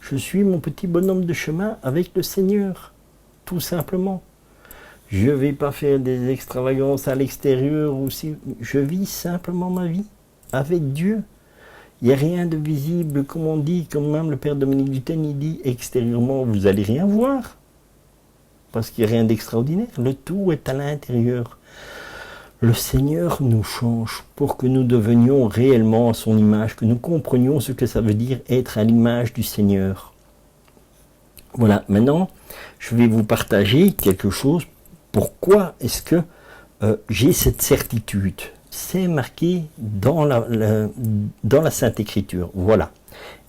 Je suis mon petit bonhomme de chemin avec le Seigneur, tout simplement. Je ne vais pas faire des extravagances à l'extérieur aussi. Je vis simplement ma vie avec Dieu. Il n'y a rien de visible, comme on dit, comme même le Père Dominique Duthesne, il dit, extérieurement, vous n'allez rien voir. Parce qu'il n'y a rien d'extraordinaire. Le tout est à l'intérieur. Le Seigneur nous change pour que nous devenions réellement à son image, que nous comprenions ce que ça veut dire être à l'image du Seigneur. Voilà, maintenant, je vais vous partager quelque chose. Pourquoi est-ce que j'ai cette certitude? C'est marqué dans la Sainte Écriture. Voilà.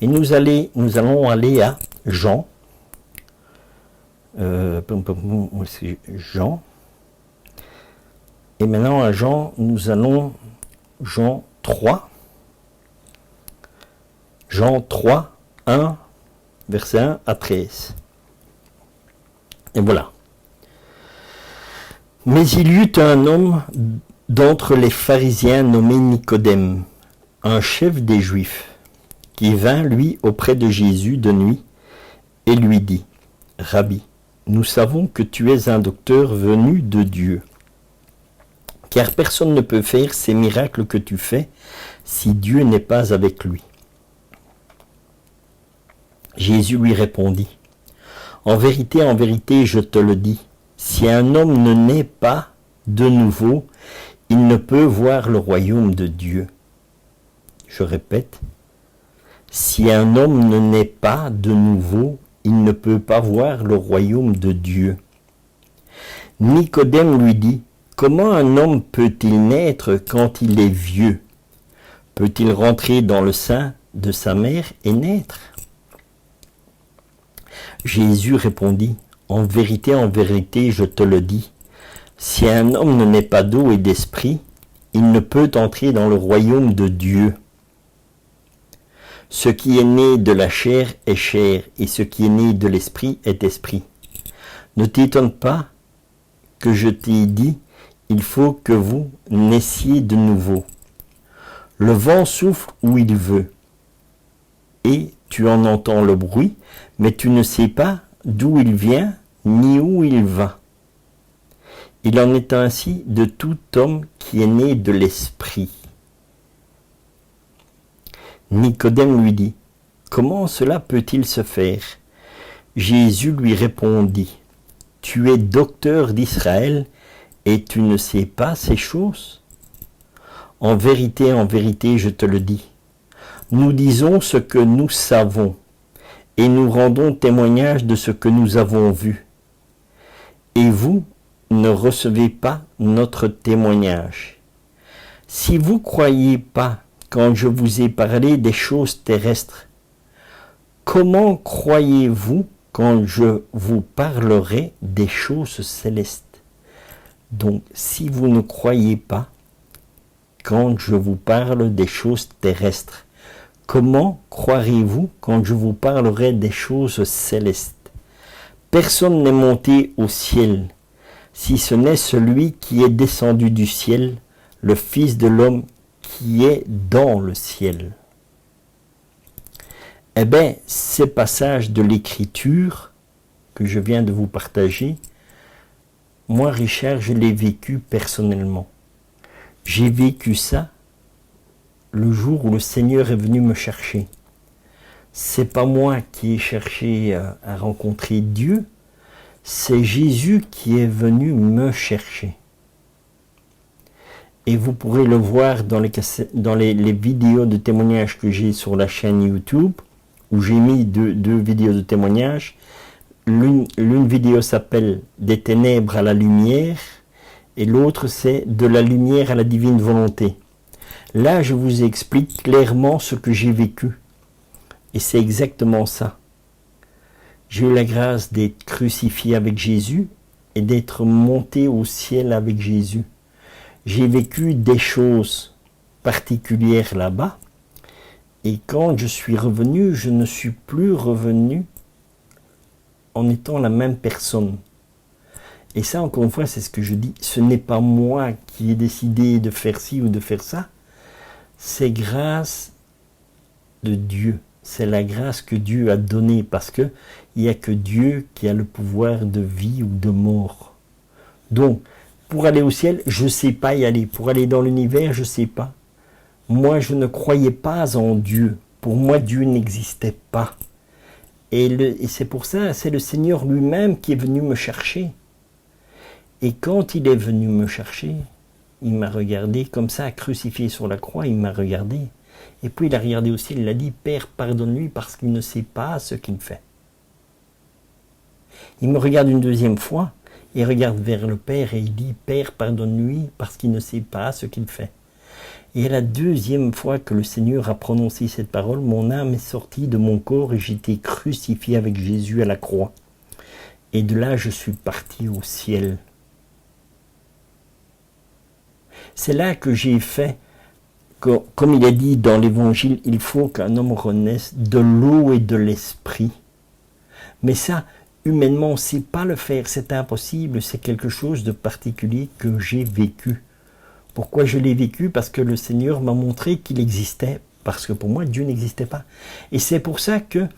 Et nous allons aller à Jean. Jean. Et maintenant à Jean, nous allons Jean 3. Jean 3, 1, verset 1 à 13. Et voilà. Mais il y eut un homme d'entre les pharisiens nommé Nicodème, un chef des Juifs, qui vint, lui, auprès de Jésus de nuit, et lui dit, « Rabbi, nous savons que tu es un docteur venu de Dieu, car personne ne peut faire ces miracles que tu fais si Dieu n'est pas avec lui. » Jésus lui répondit, « En vérité, je te le dis, si un homme ne naît pas de nouveau, il ne peut voir le royaume de Dieu. » Je répète, si un homme ne naît pas de nouveau, il ne peut pas voir le royaume de Dieu. Nicodème lui dit, comment un homme peut-il naître quand il est vieux? Peut-il rentrer dans le sein de sa mère et naître? Jésus répondit, en vérité, je te le dis, si un homme ne naît pas d'eau et d'esprit, il ne peut entrer dans le royaume de Dieu. Ce qui est né de la chair est chair, et ce qui est né de l'esprit est esprit. Ne t'étonne pas que je t'ai dit, il faut que vous naissiez de nouveau. Le vent souffle où il veut, et tu en entends le bruit, mais tu ne sais pas d'où il vient, ni où il va. Il en est ainsi de tout homme qui est né de l'esprit. Nicodème lui dit, comment cela peut-il se faire? Jésus lui répondit, tu es docteur d'Israël et tu ne sais pas ces choses? En vérité, je te le dis, nous disons ce que nous savons et nous rendons témoignage de ce que nous avons vu. Et vous ne recevez pas notre témoignage. Si vous ne croyez pas quand je vous ai parlé des choses terrestres, comment croyez-vous quand je vous parlerai des choses célestes? Donc, si vous ne croyez pas quand je vous parle des choses terrestres, comment croirez-vous quand je vous parlerai des choses célestes? Personne n'est monté au ciel, si ce n'est celui qui est descendu du ciel, le Fils de l'homme qui est dans le ciel. Eh bien, ces passages de l'Écriture que je viens de vous partager, moi, Richard, je l'ai vécu personnellement. J'ai vécu ça le jour où le Seigneur est venu me chercher. C'est pas moi qui ai cherché à rencontrer Dieu, c'est Jésus qui est venu me chercher. Et vous pourrez le voir dans les vidéos de témoignages que j'ai sur la chaîne YouTube, où j'ai mis deux vidéos de témoignages. L'une vidéo s'appelle « Des ténèbres à la lumière » et l'autre c'est « De la lumière à la divine volonté ». Là, je vous explique clairement ce que j'ai vécu. Et c'est exactement ça. J'ai eu la grâce d'être crucifié avec Jésus et d'être monté au ciel avec Jésus. J'ai vécu des choses particulières là-bas. Et quand je suis revenu, je ne suis plus revenu en étant la même personne. Et ça, encore une fois, c'est ce que je dis. Ce n'est pas moi qui ai décidé de faire ci ou de faire ça. C'est grâce de Dieu. C'est la grâce que Dieu a donnée parce que il n'y a que Dieu qui a le pouvoir de vie ou de mort. Donc, pour aller au ciel, je ne sais pas y aller. Pour aller dans l'univers, je ne sais pas. Moi, je ne croyais pas en Dieu. Pour moi, Dieu n'existait pas. Et c'est pour ça, c'est le Seigneur lui-même qui est venu me chercher. Et quand il est venu me chercher, il m'a regardé comme ça, crucifié sur la croix, il m'a regardé. Et puis il a regardé au ciel, il a dit, Père, pardonne-lui parce qu'il ne sait pas ce qu'il fait. Il me regarde une deuxième fois, il regarde vers le Père et il dit, Père, pardonne-lui parce qu'il ne sait pas ce qu'il fait. Et la deuxième fois que le Seigneur a prononcé cette parole, mon âme est sortie de mon corps et j'étais crucifié avec Jésus à la croix. Et de là, je suis parti au ciel. C'est là que j'ai fait, comme il est dit dans l'Évangile, il faut qu'un homme renaisse de l'eau et de l'esprit. Mais ça, humainement, on ne sait pas le faire, c'est impossible, c'est quelque chose de particulier que j'ai vécu. Pourquoi je l'ai vécu? Parce que le Seigneur m'a montré qu'il existait, parce que pour moi, Dieu n'existait pas. Et c'est pour ça qu'il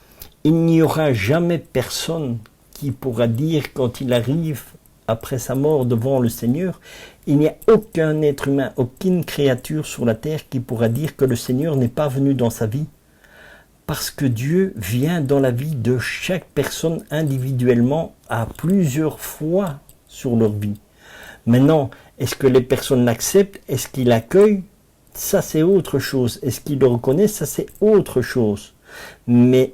n'y aura jamais personne qui pourra dire, quand il arrive après sa mort devant le Seigneur, il n'y a aucun être humain, aucune créature sur la terre qui pourra dire que le Seigneur n'est pas venu dans sa vie. Parce que Dieu vient dans la vie de chaque personne individuellement à plusieurs fois sur leur vie. Maintenant, est-ce que les personnes l'acceptent? Est-ce qu'ils l'accueillent? Ça, c'est autre chose. Est-ce qu'ils le reconnaissent? Ça, c'est autre chose. Mais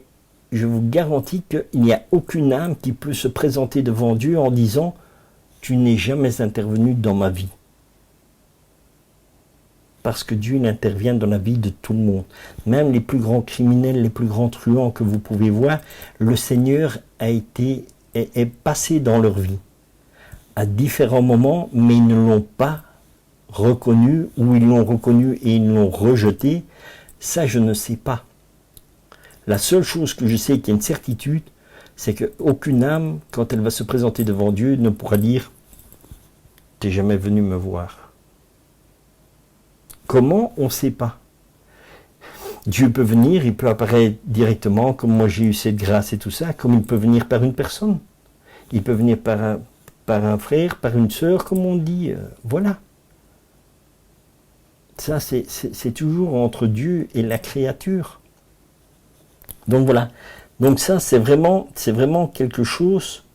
je vous garantis qu'il n'y a aucune âme qui peut se présenter devant Dieu en disant « Tu n'es jamais intervenu dans ma vie ». parce que Dieu il intervient dans la vie de tout le monde. Même les plus grands criminels, les plus grands truands que vous pouvez voir, le Seigneur est passé dans leur vie à différents moments, mais ils ne l'ont pas reconnu, ou ils l'ont reconnu et ils l'ont rejeté. Ça, je ne sais pas. La seule chose que je sais qui est une certitude, c'est qu'aucune âme, quand elle va se présenter devant Dieu, ne pourra dire « T'es jamais venu me voir ». Comment? On ne sait pas. Dieu peut venir, il peut apparaître directement, comme moi j'ai eu cette grâce et tout ça, comme il peut venir par une personne. Il peut venir par un frère, par une sœur, comme on dit. Voilà. Ça, c'est toujours entre Dieu et la créature. Donc voilà. Donc ça, c'est vraiment quelque chose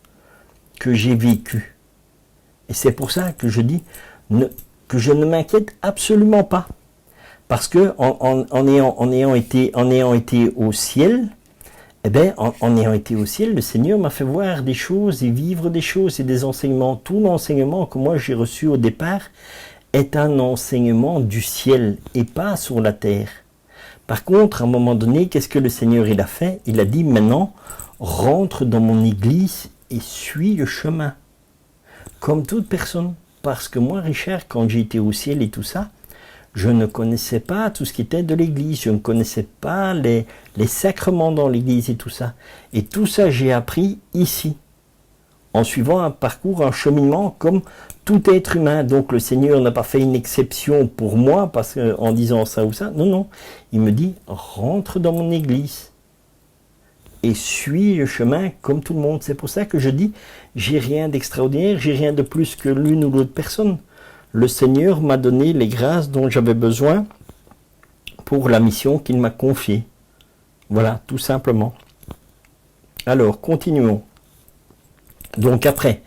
que j'ai vécu. Et c'est pour ça que je dis que je ne m'inquiète absolument pas. Parce que en ayant été au ciel, eh bien, en ayant été au ciel, le Seigneur m'a fait voir des choses et vivre des choses et des enseignements. Tout l'enseignement que moi j'ai reçu au départ est un enseignement du ciel et pas sur la terre. Par contre, à un moment donné, qu'est-ce que le Seigneur il a fait? Il a dit maintenant, rentre dans mon église et suis le chemin. Comme toute personne. Parce que moi, Richard, quand j'ai été au ciel et tout ça, je ne connaissais pas tout ce qui était de l'église. Je ne connaissais pas les sacrements dans l'église et tout ça. Et tout ça, j'ai appris ici. En suivant un parcours, un cheminement comme tout être humain. Donc le Seigneur n'a pas fait une exception pour moi parce que, en disant ça ou ça. Non, non. Il me dit, rentre dans mon église et suis le chemin comme tout le monde. C'est pour ça que je dis, j'ai rien d'extraordinaire, j'ai rien de plus que l'une ou l'autre personne. Le Seigneur m'a donné les grâces dont j'avais besoin pour la mission qu'il m'a confiée. Voilà, tout simplement. Alors, continuons. Donc après,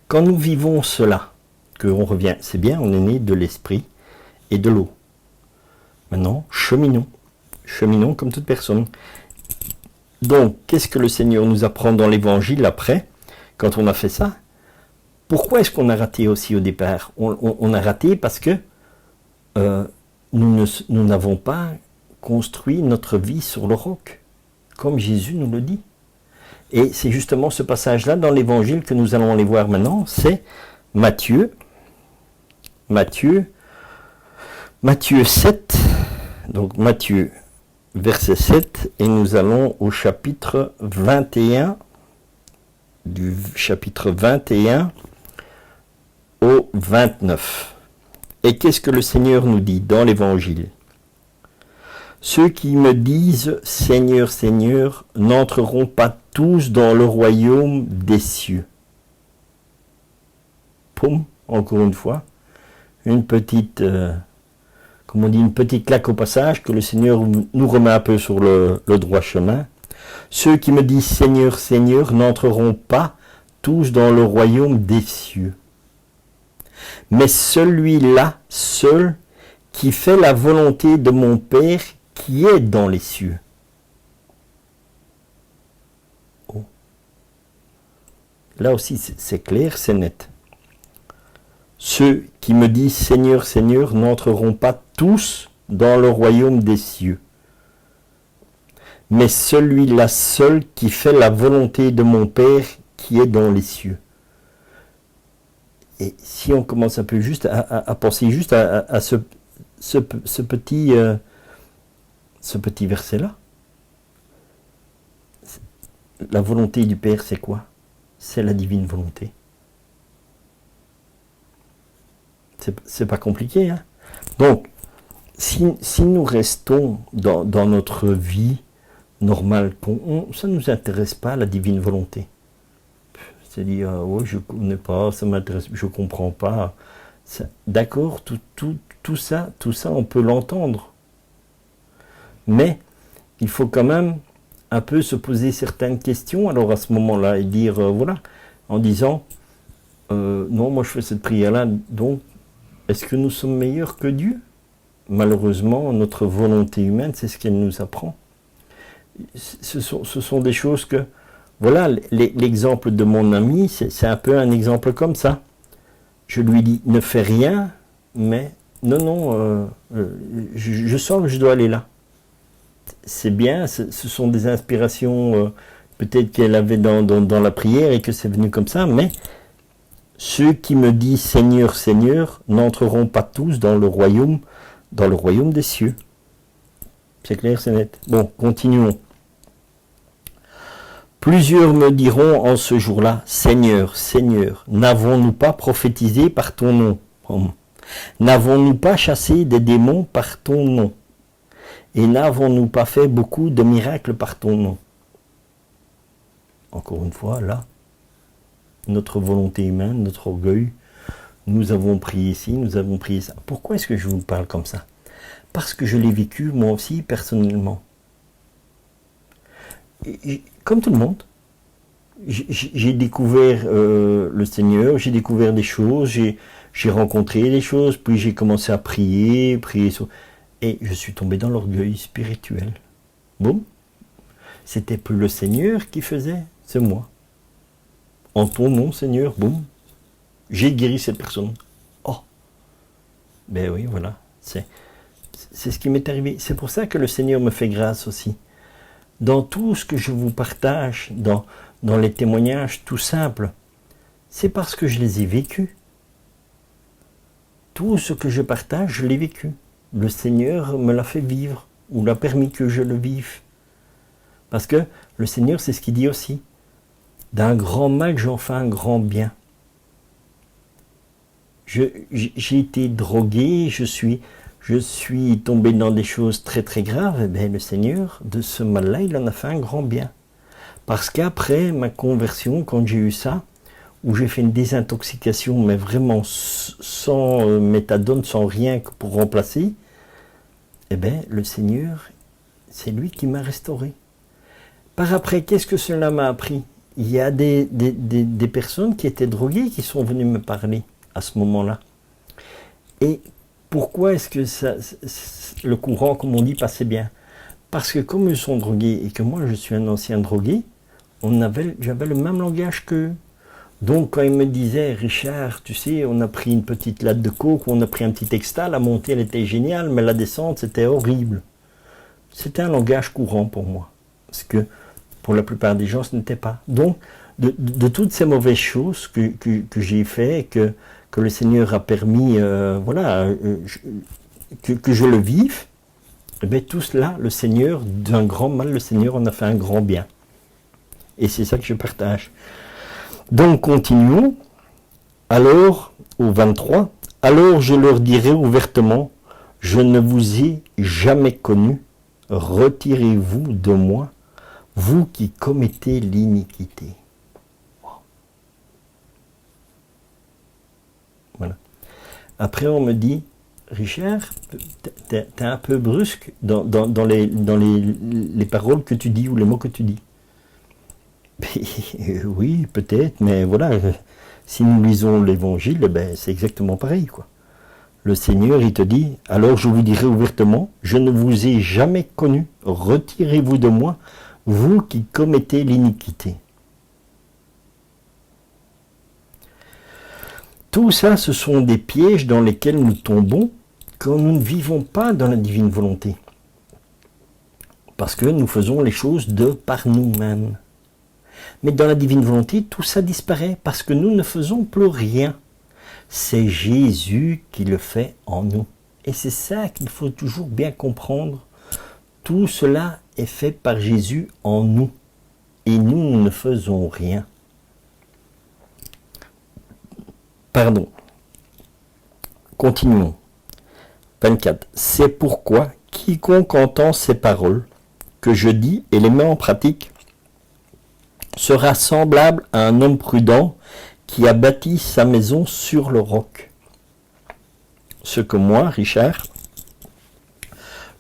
quand nous vivons cela, qu'on revient, c'est bien, on est né de l'esprit et de l'eau. Maintenant, cheminons. Cheminons comme toute personne. Donc, qu'est-ce que le Seigneur nous apprend dans l'évangile après, quand on a fait ça? Pourquoi est-ce qu'on a raté aussi au départ? On a raté parce que nous n'avons pas construit notre vie sur le roc, comme Jésus nous le dit. Et c'est justement ce passage-là dans l'évangile que nous allons aller voir maintenant, c'est Matthieu 7, donc Matthieu verset 7, et nous allons au chapitre 21, du chapitre 21 au 29. Et qu'est-ce que le Seigneur nous dit dans l'évangile? Ceux qui me disent « Seigneur, Seigneur » n'entreront pas tous dans le royaume des cieux. Poum, encore une fois, une petite, comme on dit, une petite claque au passage, que le Seigneur nous remet un peu sur le droit chemin. Ceux qui me disent « Seigneur, Seigneur » n'entreront pas tous dans le royaume des cieux. Mais celui-là, seul, qui fait la volonté de mon Père qui est dans les cieux. Oh. Là aussi, c'est clair, c'est net. Ceux qui me disent Seigneur, Seigneur n'entreront pas tous dans le royaume des cieux. Mais celui-là seul qui fait la volonté de mon Père qui est dans les cieux. Et si on commence un peu juste à penser juste à ce petit verset-là, la volonté du Père, c'est quoi? C'est la divine volonté. C'est pas compliqué, hein? Donc, si nous restons dans notre vie normale, ça ne nous intéresse pas, la divine volonté. C'est-à-dire, ouais, je ne connais pas, ça m'intéresse, je ne comprends pas. D'accord, tout ça, on peut l'entendre. Mais il faut quand même un peu se poser certaines questions, alors à ce moment-là, et dire, voilà, en disant, non, moi je fais cette prière-là, donc, est-ce que nous sommes meilleurs que Dieu? Malheureusement, notre volonté humaine, c'est ce qu'elle nous apprend. Ce sont des choses que, voilà, l'exemple de mon ami, c'est un peu un exemple comme ça. Je lui dis, ne fais rien, mais non, non, je sens que je dois aller là. C'est bien, ce sont des inspirations peut-être qu'elle avait dans la prière et que c'est venu comme ça, mais ceux qui me disent Seigneur, Seigneur, n'entreront pas tous dans le royaume des cieux. C'est clair, c'est net. Bon, continuons. Plusieurs me diront en ce jour-là, Seigneur, Seigneur, n'avons-nous pas prophétisé par ton nom? N'avons-nous pas chassé des démons par ton nom? Et n'avons-nous pas fait beaucoup de miracles par ton nom? Encore une fois, là, notre volonté humaine, notre orgueil, nous avons prié ci, nous avons prié ça. Pourquoi est-ce que je vous parle comme ça? Parce que je l'ai vécu moi aussi personnellement. Comme tout le monde, j'ai découvert le Seigneur, j'ai découvert des choses, j'ai rencontré des choses, puis j'ai commencé à prier, et je suis tombé dans l'orgueil spirituel. Bon, c'était plus le Seigneur qui faisait, c'est moi. En ton nom, Seigneur, boum, j'ai guéri cette personne. Oh, ben oui, voilà, c'est ce qui m'est arrivé. C'est pour ça que le Seigneur me fait grâce aussi. Dans tout ce que je vous partage, dans les témoignages tout simples, c'est parce que je les ai vécus. Tout ce que je partage, je l'ai vécu. Le Seigneur me l'a fait vivre, ou l'a permis que je le vive. Parce que le Seigneur, c'est ce qu'il dit aussi. D'un grand mal, j'en fais un grand bien. J'ai été drogué, je suis tombé dans des choses très très graves, et bien le Seigneur, de ce mal-là, il en a fait un grand bien. Parce qu'après ma conversion, quand j'ai eu ça, où j'ai fait une désintoxication, mais vraiment sans méthadone, sans rien que pour remplacer, eh bien le Seigneur, c'est lui qui m'a restauré. Par après, qu'est-ce que cela m'a appris? Il y a des personnes qui étaient droguées qui sont venues me parler à ce moment-là. Et pourquoi est-ce que le courant, comme on dit, passait bien? Parce que comme ils sont drogués et que moi je suis un ancien drogué, j'avais le même langage qu'eux. Donc quand ils me disaient, Richard, tu sais, on a pris une petite latte de coke, ou on a pris un petit extra, la montée elle était géniale, mais la descente c'était horrible. C'était un langage courant pour moi. Parce que pour la plupart des gens ce n'était pas. Donc de toutes ces mauvaises choses que j'ai fait, que le Seigneur a permis, que je le vive, eh bien, tout cela, le Seigneur, d'un grand mal, le Seigneur en a fait un grand bien. Et c'est ça que je partage. Donc, continuons. Alors, au 23, alors je leur dirai ouvertement, je ne vous ai jamais connu, retirez-vous de moi, vous qui commettez l'iniquité. Voilà. Après, on me dit, Richard, t'es un peu brusque dans les paroles que tu dis ou les mots que tu dis. Oui, peut-être, mais voilà, si nous lisons l'évangile, ben, c'est exactement pareil, quoi. Le Seigneur, il te dit, alors je vous dirai ouvertement, je ne vous ai jamais connu, retirez-vous de moi, vous qui commettez l'iniquité. Tout ça, ce sont des pièges dans lesquels nous tombons quand nous ne vivons pas dans la divine volonté. Parce que nous faisons les choses de par nous-mêmes. Mais dans la divine volonté, tout ça disparaît parce que nous ne faisons plus rien. C'est Jésus qui le fait en nous. Et c'est ça qu'il faut toujours bien comprendre. Tout cela est fait par Jésus en nous. Et nous ne faisons rien. Pardon. Continuons. 24. C'est pourquoi quiconque entend ces paroles que je dis et les met en pratique sera semblable à un homme prudent qui a bâti sa maison sur le roc. Ce que moi, Richard,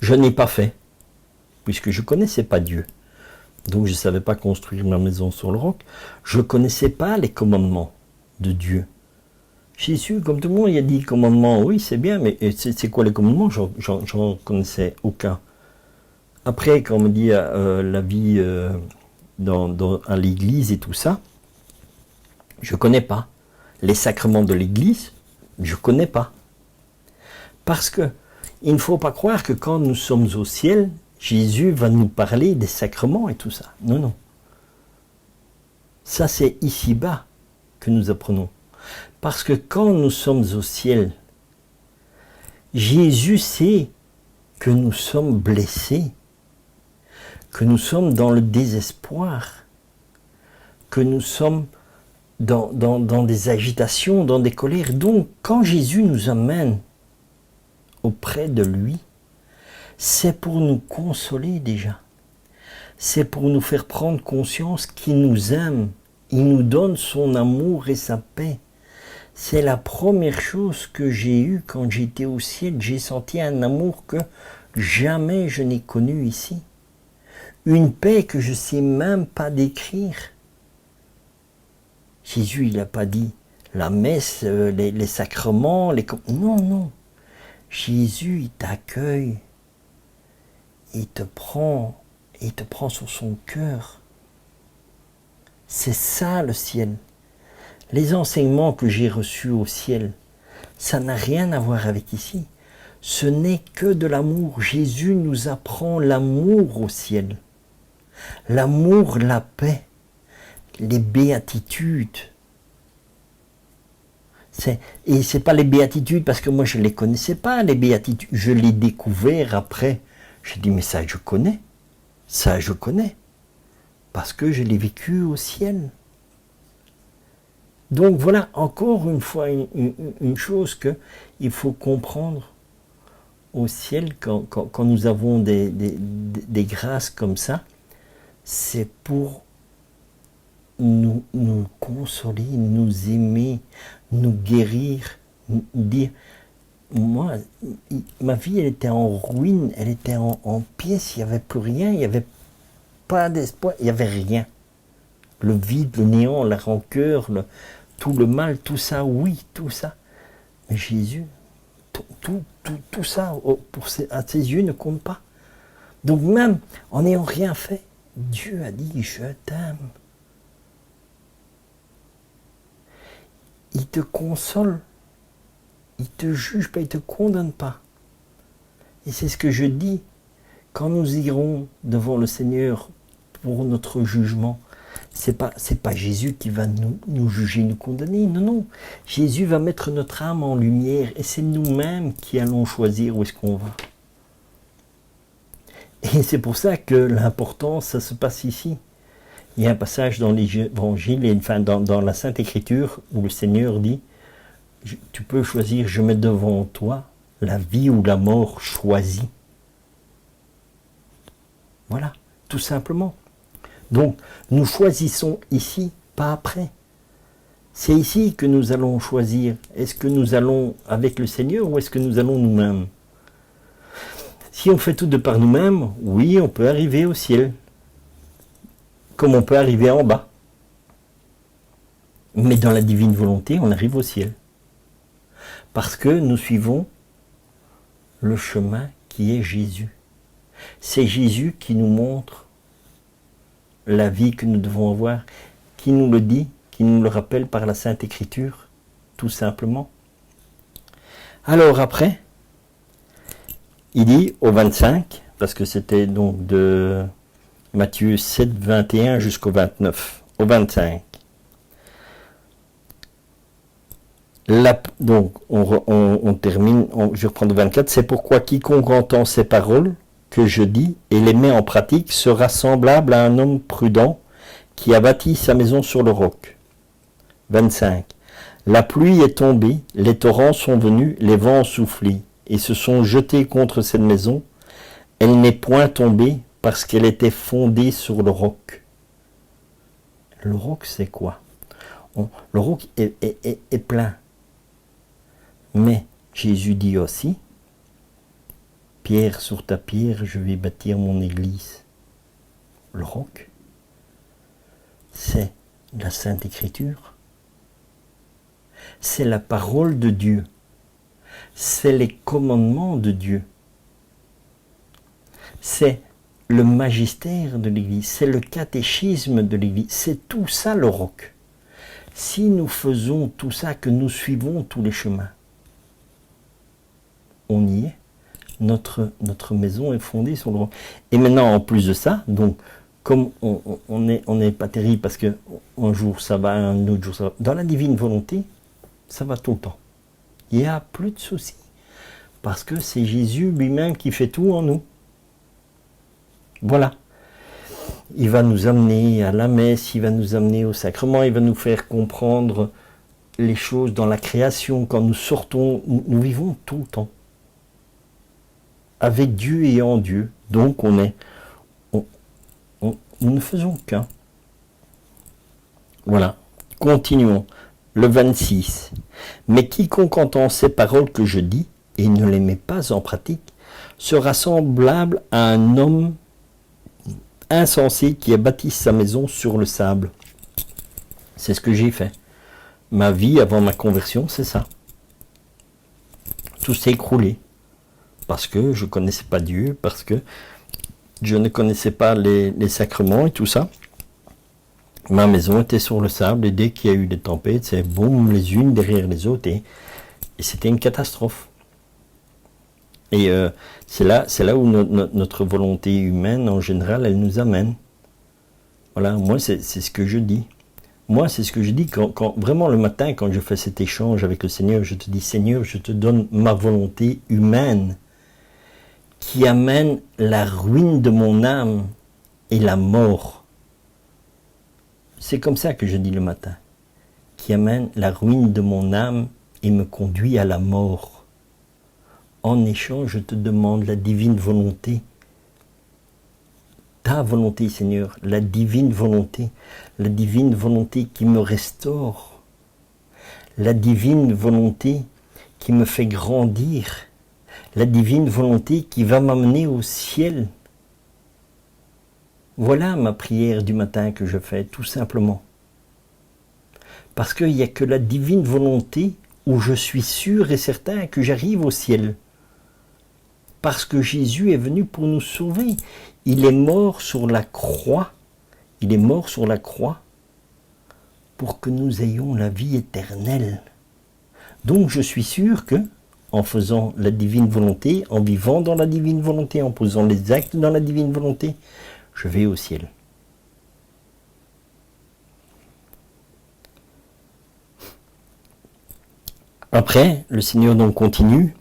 je n'ai pas fait, puisque je ne connaissais pas Dieu. Donc je ne savais pas construire ma maison sur le roc. Je ne connaissais pas les commandements de Dieu. Jésus, comme tout le monde, il a dit commandements, oui c'est bien, mais c'est quoi les commandements? J'en connaissais aucun. Après, quand on me dit la vie à l'église et tout ça, je ne connais pas. Les sacrements de l'église, je ne connais pas. Parce que il ne faut pas croire que quand nous sommes au ciel, Jésus va nous parler des sacrements et tout ça. Non, non. Ça, c'est ici-bas que nous apprenons. Parce que quand nous sommes au ciel, Jésus sait que nous sommes blessés, que nous sommes dans le désespoir, que nous sommes dans des agitations, dans des colères. Donc, quand Jésus nous amène auprès de lui, c'est pour nous consoler déjà. C'est pour nous faire prendre conscience qu'il nous aime. Il nous donne son amour et sa paix. C'est la première chose que j'ai eue quand j'étais au ciel. J'ai senti un amour que jamais je n'ai connu ici. Une paix que je ne sais même pas décrire. Jésus, il n'a pas dit la messe, les sacrements, Non, non. Jésus, il t'accueille. Il te prend sur son cœur. C'est ça le ciel. Les enseignements que j'ai reçus au ciel, ça n'a rien à voir avec ici. Ce n'est que de l'amour. Jésus nous apprend l'amour au ciel. L'amour, la paix, les béatitudes. Et ce n'est pas les béatitudes parce que moi je ne les connaissais pas, les béatitudes. Je les ai découvertes après. J'ai dit, mais ça je connais. Ça je connais. Parce que je l'ai vécu au ciel. Donc voilà, encore une fois, une chose qu'il faut comprendre au ciel, quand nous avons des grâces comme ça, c'est pour nous consoler, nous aimer, nous guérir, nous dire, moi, ma vie, elle était en ruine, elle était en pièces, il n'y avait plus rien, il n'y avait pas d'espoir, il n'y avait rien. Le vide, le néant, la rancœur, tout le mal, tout ça, oui, tout ça. Mais Jésus, tout ça, à ses yeux, ne compte pas. Donc même en n'ayant rien fait, Dieu a dit, je t'aime. Il te console. Il ne te juge pas, il ne te condamne pas. Et c'est ce que je dis. Quand nous irons devant le Seigneur pour notre jugement, c'est pas Jésus qui va nous juger, nous condamner. Non, non. Jésus va mettre notre âme en lumière et c'est nous-mêmes qui allons choisir où est-ce qu'on va. Et c'est pour ça que l'important, ça se passe ici. Il y a un passage dans l'Évangile, enfin dans la Sainte Écriture, où le Seigneur dit, tu peux choisir, je mets devant toi la vie ou la mort choisie. Voilà, tout simplement. Donc, nous choisissons ici, pas après. C'est ici que nous allons choisir. Est-ce que nous allons avec le Seigneur ou est-ce que nous allons nous-mêmes? Si on fait tout de par nous-mêmes, oui, on peut arriver au ciel. Comme on peut arriver en bas. Mais dans la divine volonté, on arrive au ciel. Parce que nous suivons le chemin qui est Jésus. C'est Jésus qui nous montre la vie que nous devons avoir, qui nous le dit, qui nous le rappelle par la Sainte Écriture, tout simplement. Alors après, il dit au 25, parce que c'était donc de Matthieu 7, 21 jusqu'au 29, au 25. Donc, on termine, je reprends le 24, c'est pourquoi quiconque entend ces paroles que je dis et les met en pratique sera semblable à un homme prudent qui a bâti sa maison sur le roc. 25. La pluie est tombée, les torrents sont venus, les vents ont soufflé et se sont jetés contre cette maison. Elle n'est point tombée parce qu'elle était fondée sur le roc. Le roc, c'est quoi? Le roc est plein. Mais Jésus dit aussi, pierre sur ta pierre, je vais bâtir mon église. Le roc, c'est la Sainte Écriture. C'est la parole de Dieu. C'est les commandements de Dieu. C'est le magistère de l'Église. C'est le catéchisme de l'Église. C'est tout ça le roc. Si nous faisons tout ça, que nous suivons tous les chemins, on y est. Notre maison est fondée sur le roi. Et maintenant, en plus de ça, donc, comme on n'est pas terrible parce que un jour ça va, un autre jour ça va, dans la divine volonté, ça va tout le temps. Il n'y a plus de soucis. Parce que c'est Jésus lui-même qui fait tout en nous. Voilà. Il va nous amener à la messe, il va nous amener au sacrement, il va nous faire comprendre les choses dans la création. Quand nous sortons, nous vivons tout le temps. Avec Dieu et en Dieu. Donc nous ne faisons qu'un. Voilà. Continuons. Le 26. Mais quiconque entend ces paroles que je dis et ne les met pas en pratique sera semblable à un homme insensé qui a bâti sa maison sur le sable. C'est ce que j'ai fait. Ma vie avant ma conversion, c'est ça. Tout s'est écroulé. Parce que je ne connaissais pas Dieu, parce que je ne connaissais pas les sacrements et tout ça. Ma maison était sur le sable et dès qu'il y a eu des tempêtes, c'est boum, les unes derrière les autres et c'était une catastrophe. Et c'est là où notre volonté humaine, en général, elle nous amène. Voilà, moi, c'est ce que je dis. Moi, c'est ce que je dis quand vraiment le matin, quand je fais cet échange avec le Seigneur, je te dis, Seigneur, je te donne ma volonté humaine qui amène la ruine de mon âme et la mort. C'est comme ça que je dis le matin. Qui amène la ruine de mon âme et me conduit à la mort. En échange, je te demande la divine volonté. Ta volonté, Seigneur, la divine volonté qui me restaure, la divine volonté qui me fait grandir, la divine volonté qui va m'amener au ciel. Voilà ma prière du matin que je fais, tout simplement. Parce qu'il n'y a que la divine volonté où je suis sûr et certain que j'arrive au ciel. Parce que Jésus est venu pour nous sauver. Il est mort sur la croix. Il est mort sur la croix pour que nous ayons la vie éternelle. Donc je suis sûr que, en faisant la divine volonté, en vivant dans la divine volonté, en posant les actes dans la divine volonté, je vais au ciel. Après, le Seigneur donc continue.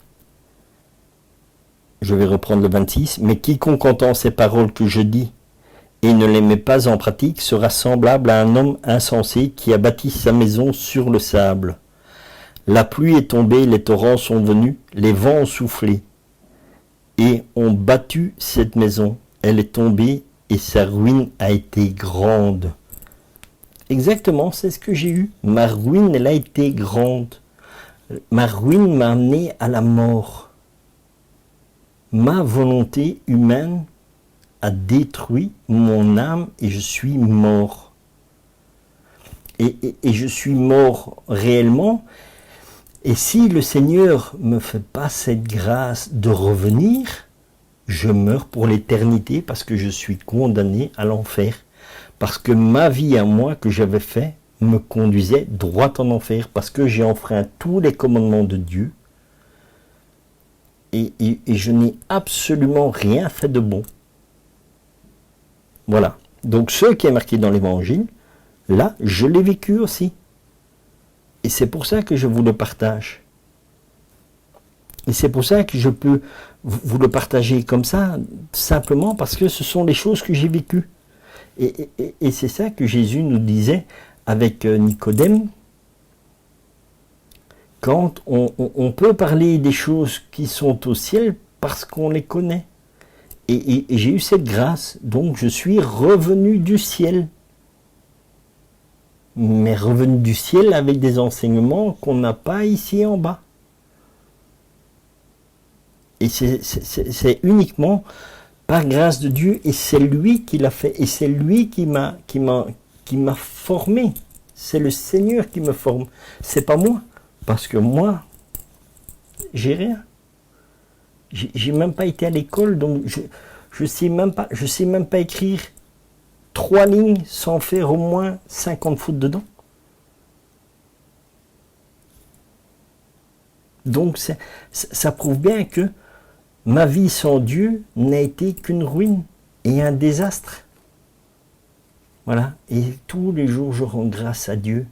Je vais reprendre le 26. Mais quiconque entend ces paroles que je dis et ne les met pas en pratique sera semblable à un homme insensé qui a bâti sa maison sur le sable. La pluie est tombée, les torrents sont venus, les vents ont soufflé et ont battu cette maison. Elle est tombée et sa ruine a été grande. Exactement, c'est ce que j'ai eu. Ma ruine, elle a été grande. Ma ruine m'a amené à la mort. Ma volonté humaine a détruit mon âme et je suis mort. Et je suis mort réellement. Et si le Seigneur ne me fait pas cette grâce de revenir, je meurs pour l'éternité parce que je suis condamné à l'enfer. Parce que ma vie à moi que j'avais fait me conduisait droit en enfer. Parce que j'ai enfreint tous les commandements de Dieu. Et je n'ai absolument rien fait de bon. Voilà. Donc ce qui est marqué dans l'évangile, là, je l'ai vécu aussi. Et c'est pour ça que je vous le partage. Et c'est pour ça que je peux vous le partager comme ça, simplement parce que ce sont les choses que j'ai vécues. Et c'est ça que Jésus nous disait avec Nicodème. Quand on peut parler des choses qui sont au ciel parce qu'on les connaît. Et j'ai eu cette grâce, donc je suis revenu du ciel. Mais revenu du ciel avec des enseignements qu'on n'a pas ici en bas. Et c'est uniquement par grâce de Dieu, et c'est lui qui l'a fait, et c'est lui qui m'a formé. C'est le Seigneur qui me forme. C'est pas moi. Parce que moi, j'ai rien. J'ai même pas été à l'école, donc je sais même pas écrire 3 lignes sans faire au moins 50 fautes dedans. Donc ça prouve bien que ma vie sans Dieu n'a été qu'une ruine et un désastre. Voilà. Et tous les jours, je rends grâce à Dieu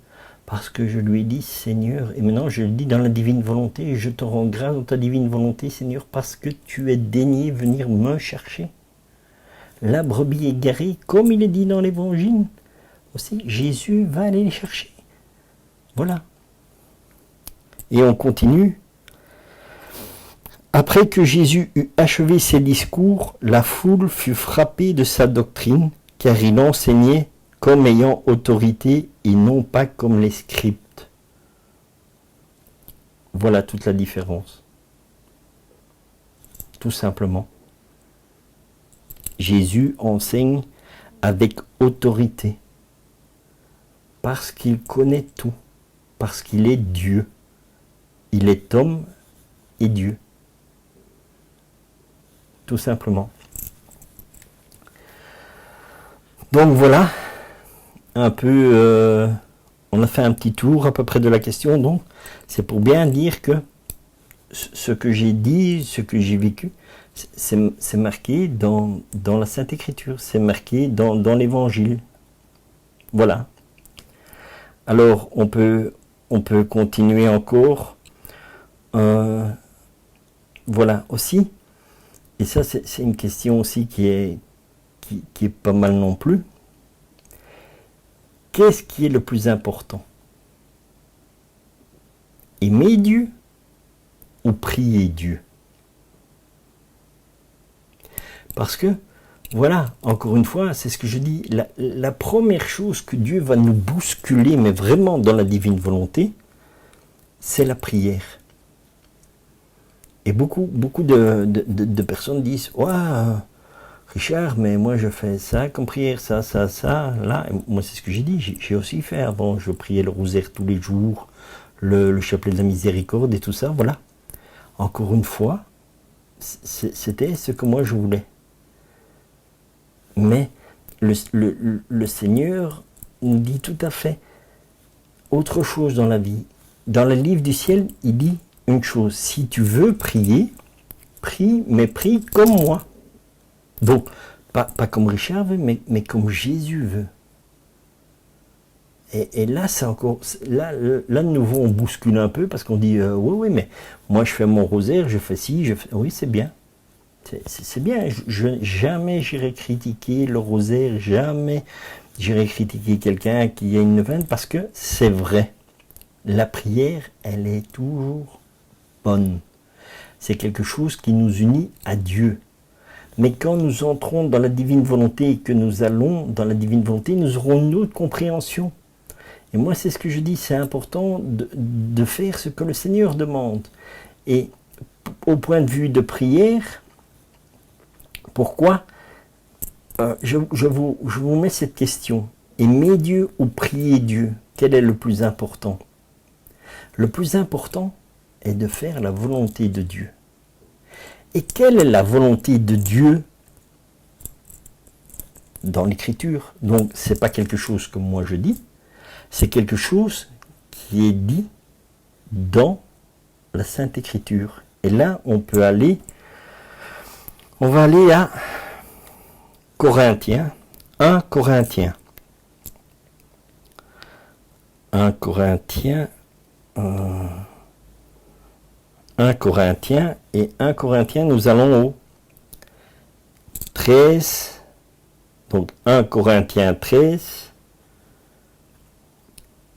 parce que je lui ai dit, Seigneur, et maintenant je le dis dans la divine volonté, je te rends grâce dans ta divine volonté, Seigneur, parce que tu es daigné venir me chercher. La brebis égarée, comme il est dit dans l'évangile, aussi, Jésus va aller les chercher. Voilà. Et on continue. Après que Jésus eut achevé ses discours, la foule fut frappée de sa doctrine, car il enseignait comme ayant autorité et non pas comme les scribes. Voilà toute la différence. Tout simplement. Jésus enseigne avec autorité, parce qu'il connaît tout, parce qu'il est Dieu. Il est homme et Dieu. Tout simplement. Donc voilà, un peu, on a fait un petit tour à peu près de la question, donc c'est pour bien dire que ce que j'ai dit, ce que j'ai vécu, c'est marqué dans la Sainte Écriture, c'est marqué dans l'Évangile. Voilà. Alors on peut continuer encore. Voilà aussi. Et ça c'est une question aussi qui est pas mal non plus. Qu'est-ce qui est le plus important? Aimer Dieu ou prier Dieu? Parce que, voilà, encore une fois, c'est ce que je dis, la première chose que Dieu va nous bousculer, mais vraiment dans la divine volonté, c'est la prière. Et beaucoup de personnes disent, « Ouah, Richard, mais moi je fais ça comme prière, ça, là. » Moi c'est ce que j'ai dit, j'ai aussi fait avant, je priais le rosaire tous les jours, le chapelet de la miséricorde et tout ça, voilà. Encore une fois, c'était ce que moi je voulais. Mais le Seigneur nous dit tout à fait autre chose dans la vie. Dans le livre du ciel, il dit une chose, si tu veux prier, prie, mais prie comme moi. Donc, pas comme Richard veut, mais comme Jésus veut. Et là, c'est encore, là, de nouveau, on bouscule un peu parce qu'on dit, oui, mais moi je fais mon rosaire, je fais ci, je fais, oui, c'est bien. C'est bien, jamais j'irai critiquer le rosaire, jamais j'irai critiquer quelqu'un qui a une neuvaine, parce que c'est vrai. La prière, elle est toujours bonne. C'est quelque chose qui nous unit à Dieu. Mais quand nous entrons dans la divine volonté et que nous allons dans la divine volonté, nous aurons une autre compréhension. Et moi, c'est ce que je dis, c'est important de faire ce que le Seigneur demande. Et au point de vue de prière, pourquoi je vous mets cette question. Aimer Dieu ou prier Dieu, quel est le plus important? Le plus important est de faire la volonté de Dieu. Et quelle est la volonté de Dieu dans l'Écriture? Donc, ce n'est pas quelque chose que moi je dis, c'est quelque chose qui est dit dans la Sainte Écriture. Et là, on va aller à Corinthiens, 1 Corinthiens. 1 Corinthiens, et 1 Corinthiens, nous allons au 13, donc 1 Corinthiens 13,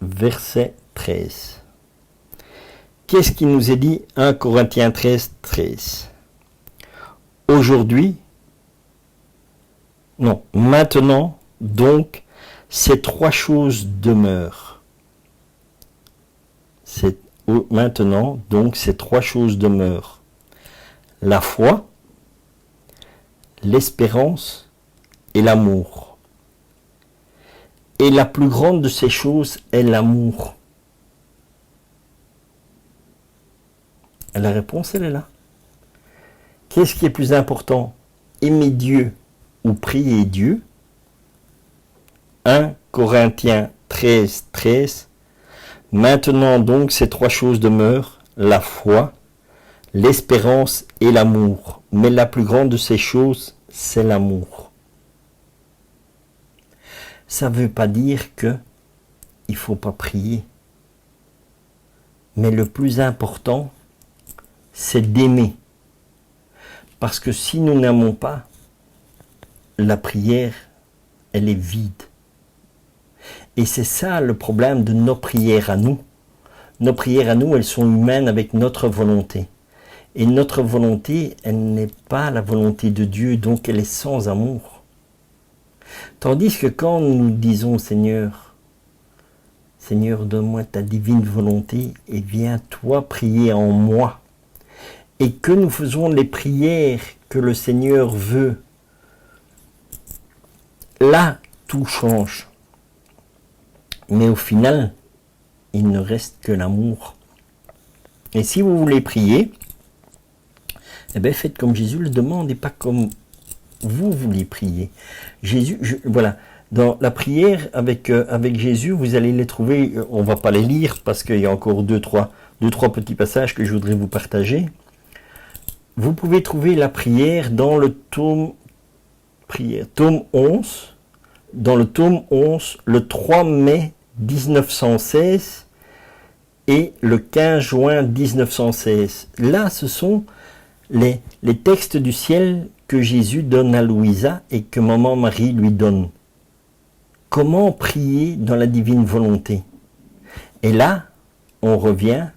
verset 13. Qu'est-ce qui nous est dit 1 Corinthiens 13, 13? Aujourd'hui, non, maintenant, donc, ces trois choses demeurent. Maintenant, donc, ces trois choses demeurent. La foi, l'espérance et l'amour. Et la plus grande de ces choses est l'amour. La réponse, elle est là. Qu'est-ce qui est plus important? Aimer Dieu ou prier Dieu? 1 Corinthiens 13, 13. Maintenant donc, ces trois choses demeurent, la foi, l'espérance et l'amour. Mais la plus grande de ces choses, c'est l'amour. Ça ne veut pas dire que il ne faut pas prier. Mais le plus important, c'est d'aimer. Parce que si nous n'aimons pas, la prière, elle est vide. Et c'est ça le problème de nos prières à nous. Nos prières à nous, elles sont humaines avec notre volonté. Et notre volonté, elle n'est pas la volonté de Dieu, donc elle est sans amour. Tandis que quand nous disons Seigneur, Seigneur, donne-moi ta divine volonté et viens toi prier en moi. Et que nous faisons les prières que le Seigneur veut. Là, tout change. Mais au final, il ne reste que l'amour. Et si vous voulez prier, eh bien faites comme Jésus le demande et pas comme vous voulez prier. Jésus, voilà. Dans la prière avec Jésus, vous allez les trouver, on ne va pas les lire parce qu'il y a encore deux, trois petits passages que je voudrais vous partager. Vous pouvez trouver la prière dans le tome 11, dans le tome 11, le 3 mai 1916 et le 15 juin 1916. Là, ce sont les textes du ciel que Jésus donne à Louisa et que maman Marie lui donne. Comment prier dans la divine volonté? Et là, on revient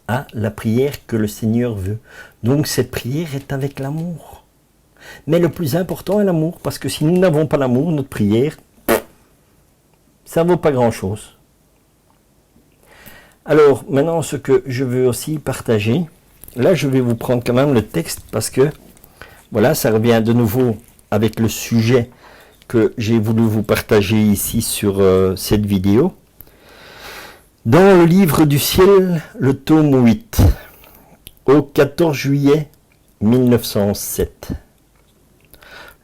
à la prière que le Seigneur veut. Donc cette prière est avec l'amour. Mais le plus important est l'amour, parce que si nous n'avons pas l'amour, notre prière, ça ne vaut pas grand-chose. Alors, maintenant, ce que je veux aussi partager, là, je vais vous prendre quand même le texte, parce que, voilà, ça revient de nouveau avec le sujet que j'ai voulu vous partager ici sur cette vidéo. Dans le livre du ciel, le tome 8, au 14 juillet 1907.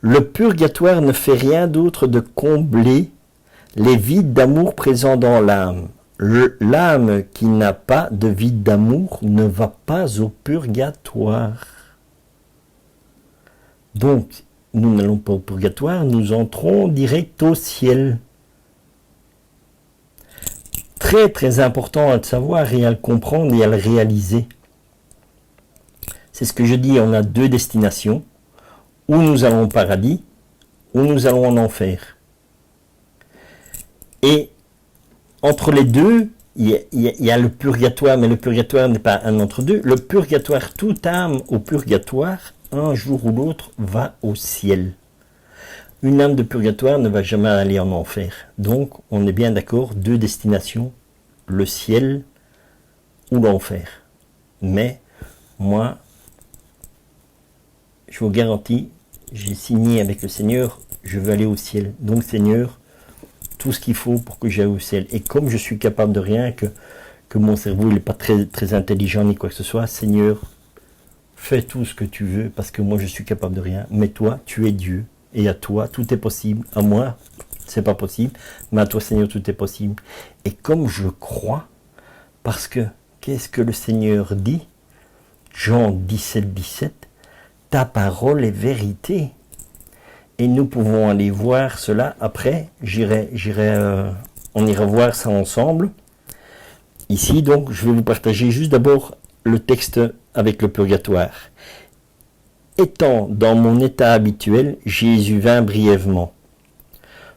Le purgatoire ne fait rien d'autre de combler les vides d'amour présents dans l'âme. L'âme qui n'a pas de vide d'amour ne va pas au purgatoire. Donc, nous n'allons pas au purgatoire, nous entrons direct au ciel. Très très important à le savoir et à le comprendre et à le réaliser. C'est ce que je dis, on a deux destinations. Ou nous allons au paradis, ou nous allons en enfer. Et entre les deux, il y a le purgatoire, mais le purgatoire n'est pas un entre deux. Le purgatoire, toute âme au purgatoire, un jour ou l'autre, va au ciel. Une âme de purgatoire ne va jamais aller en enfer. Donc, on est bien d'accord, deux destinations, le ciel ou l'enfer. Mais, moi, je vous garantis, j'ai signé avec le Seigneur, je veux aller au ciel. Donc, Seigneur, tout ce qu'il faut pour que j'aille au ciel. Et comme je suis capable de rien, que mon cerveau n'est pas très, très intelligent ni quoi que ce soit, Seigneur, fais tout ce que tu veux, parce que moi, je suis capable de rien. Mais toi, tu es Dieu. Et à toi, tout est possible. À moi, c'est pas possible. Mais à toi, Seigneur, tout est possible. Et comme je crois, parce que, qu'est-ce que le Seigneur dit? Jean 17, 17. Ta parole est vérité. Et nous pouvons aller voir cela après. On ira voir ça ensemble. Ici, donc, je vais vous partager juste d'abord le texte avec le purgatoire. Étant dans mon état habituel, Jésus vint brièvement.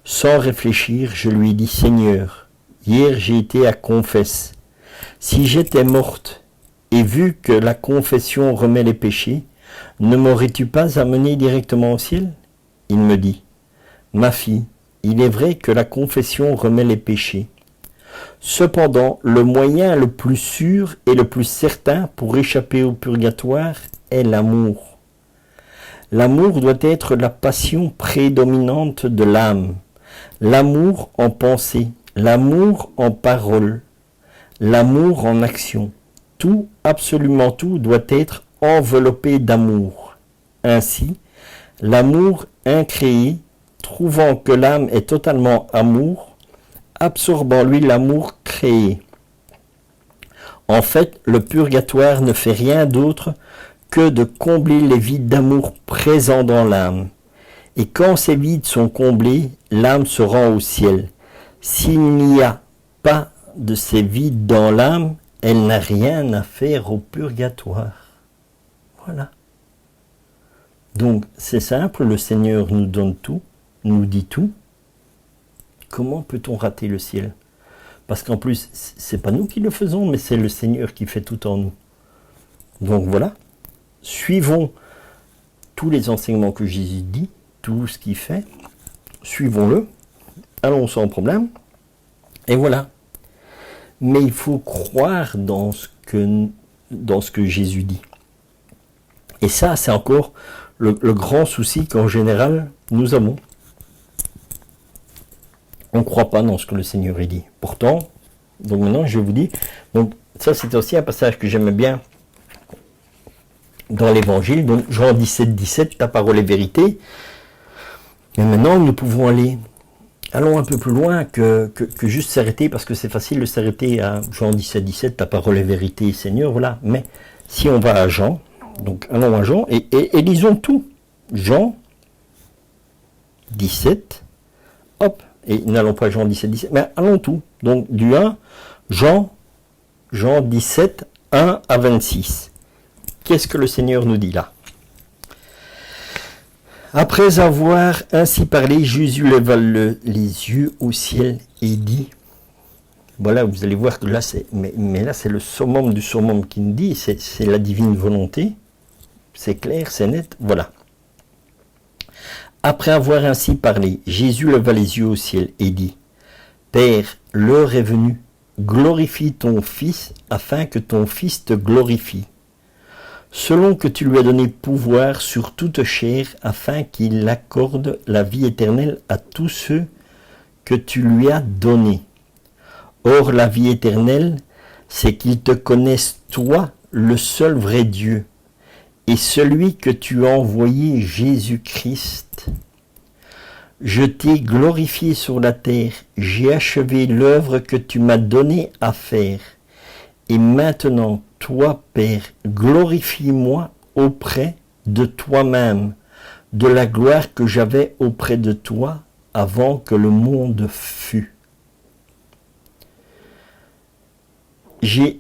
Sans réfléchir, je lui dis, Seigneur, hier j'ai été à confesse. Si j'étais morte et vu que la confession remet les péchés, ne m'aurais-tu pas amené directement au ciel? Il me dit, ma fille, il est vrai que la confession remet les péchés. Cependant, le moyen le plus sûr et le plus certain pour échapper au purgatoire est l'amour. L'amour doit être la passion prédominante de l'âme. L'amour en pensée, l'amour en parole, l'amour en action. Tout, absolument tout, doit être enveloppé d'amour. Ainsi, l'amour incréé, trouvant que l'âme est totalement amour, absorbe en lui l'amour créé. En fait, le purgatoire ne fait rien d'autre que de combler les vides d'amour présents dans l'âme. Et quand ces vides sont comblés, l'âme se rend au ciel. S'il n'y a pas de ces vides dans l'âme, elle n'a rien à faire au purgatoire. Voilà. Donc, c'est simple, le Seigneur nous donne tout, nous dit tout. Comment peut-on rater le ciel? Parce qu'en plus, c'est pas nous qui le faisons, mais c'est le Seigneur qui fait tout en nous. Donc voilà, suivons tous les enseignements que Jésus dit, tout ce qu'il fait, suivons-le, allons sans problème, et voilà. Mais il faut croire dans ce que Jésus dit. Et ça, c'est encore le grand souci qu'en général, nous avons. On ne croit pas dans ce que le Seigneur a dit. Pourtant, donc maintenant, je vous dis, donc ça c'est aussi un passage que j'aime bien dans l'Évangile, donc Jean 17, 17, ta parole est vérité. Et maintenant, nous pouvons allons un peu plus loin que juste s'arrêter, parce que c'est facile de s'arrêter à Jean 17, 17, ta parole est vérité, Seigneur, voilà. Mais si on va à Jean, donc allons à Jean, et lisons tout. Jean 17, hop, et n'allons pas à Jean 17, 17, mais allons tout. Donc du 1, Jean 17, 1 à 26. Qu'est-ce que le Seigneur nous dit là? Après avoir ainsi parlé, Jésus leva les yeux au ciel et dit, voilà, vous allez voir que là, mais là c'est le summum du summum qui nous dit, c'est la divine volonté, c'est clair, c'est net, voilà. Après avoir ainsi parlé, Jésus leva les yeux au ciel et dit, Père, l'heure est venue, glorifie ton Fils afin que ton Fils te glorifie, selon que tu lui as donné pouvoir sur toute chair, afin qu'il accorde la vie éternelle à tous ceux que tu lui as donnés. Or, la vie éternelle, c'est qu'ils te connaissent, toi, le seul vrai Dieu, et celui que tu as envoyé, Jésus-Christ. Je t'ai glorifié sur la terre, j'ai achevé l'œuvre que tu m'as donnée à faire. Et maintenant, toi, Père, glorifie-moi auprès de toi-même, de la gloire que j'avais auprès de toi avant que le monde fût. J'ai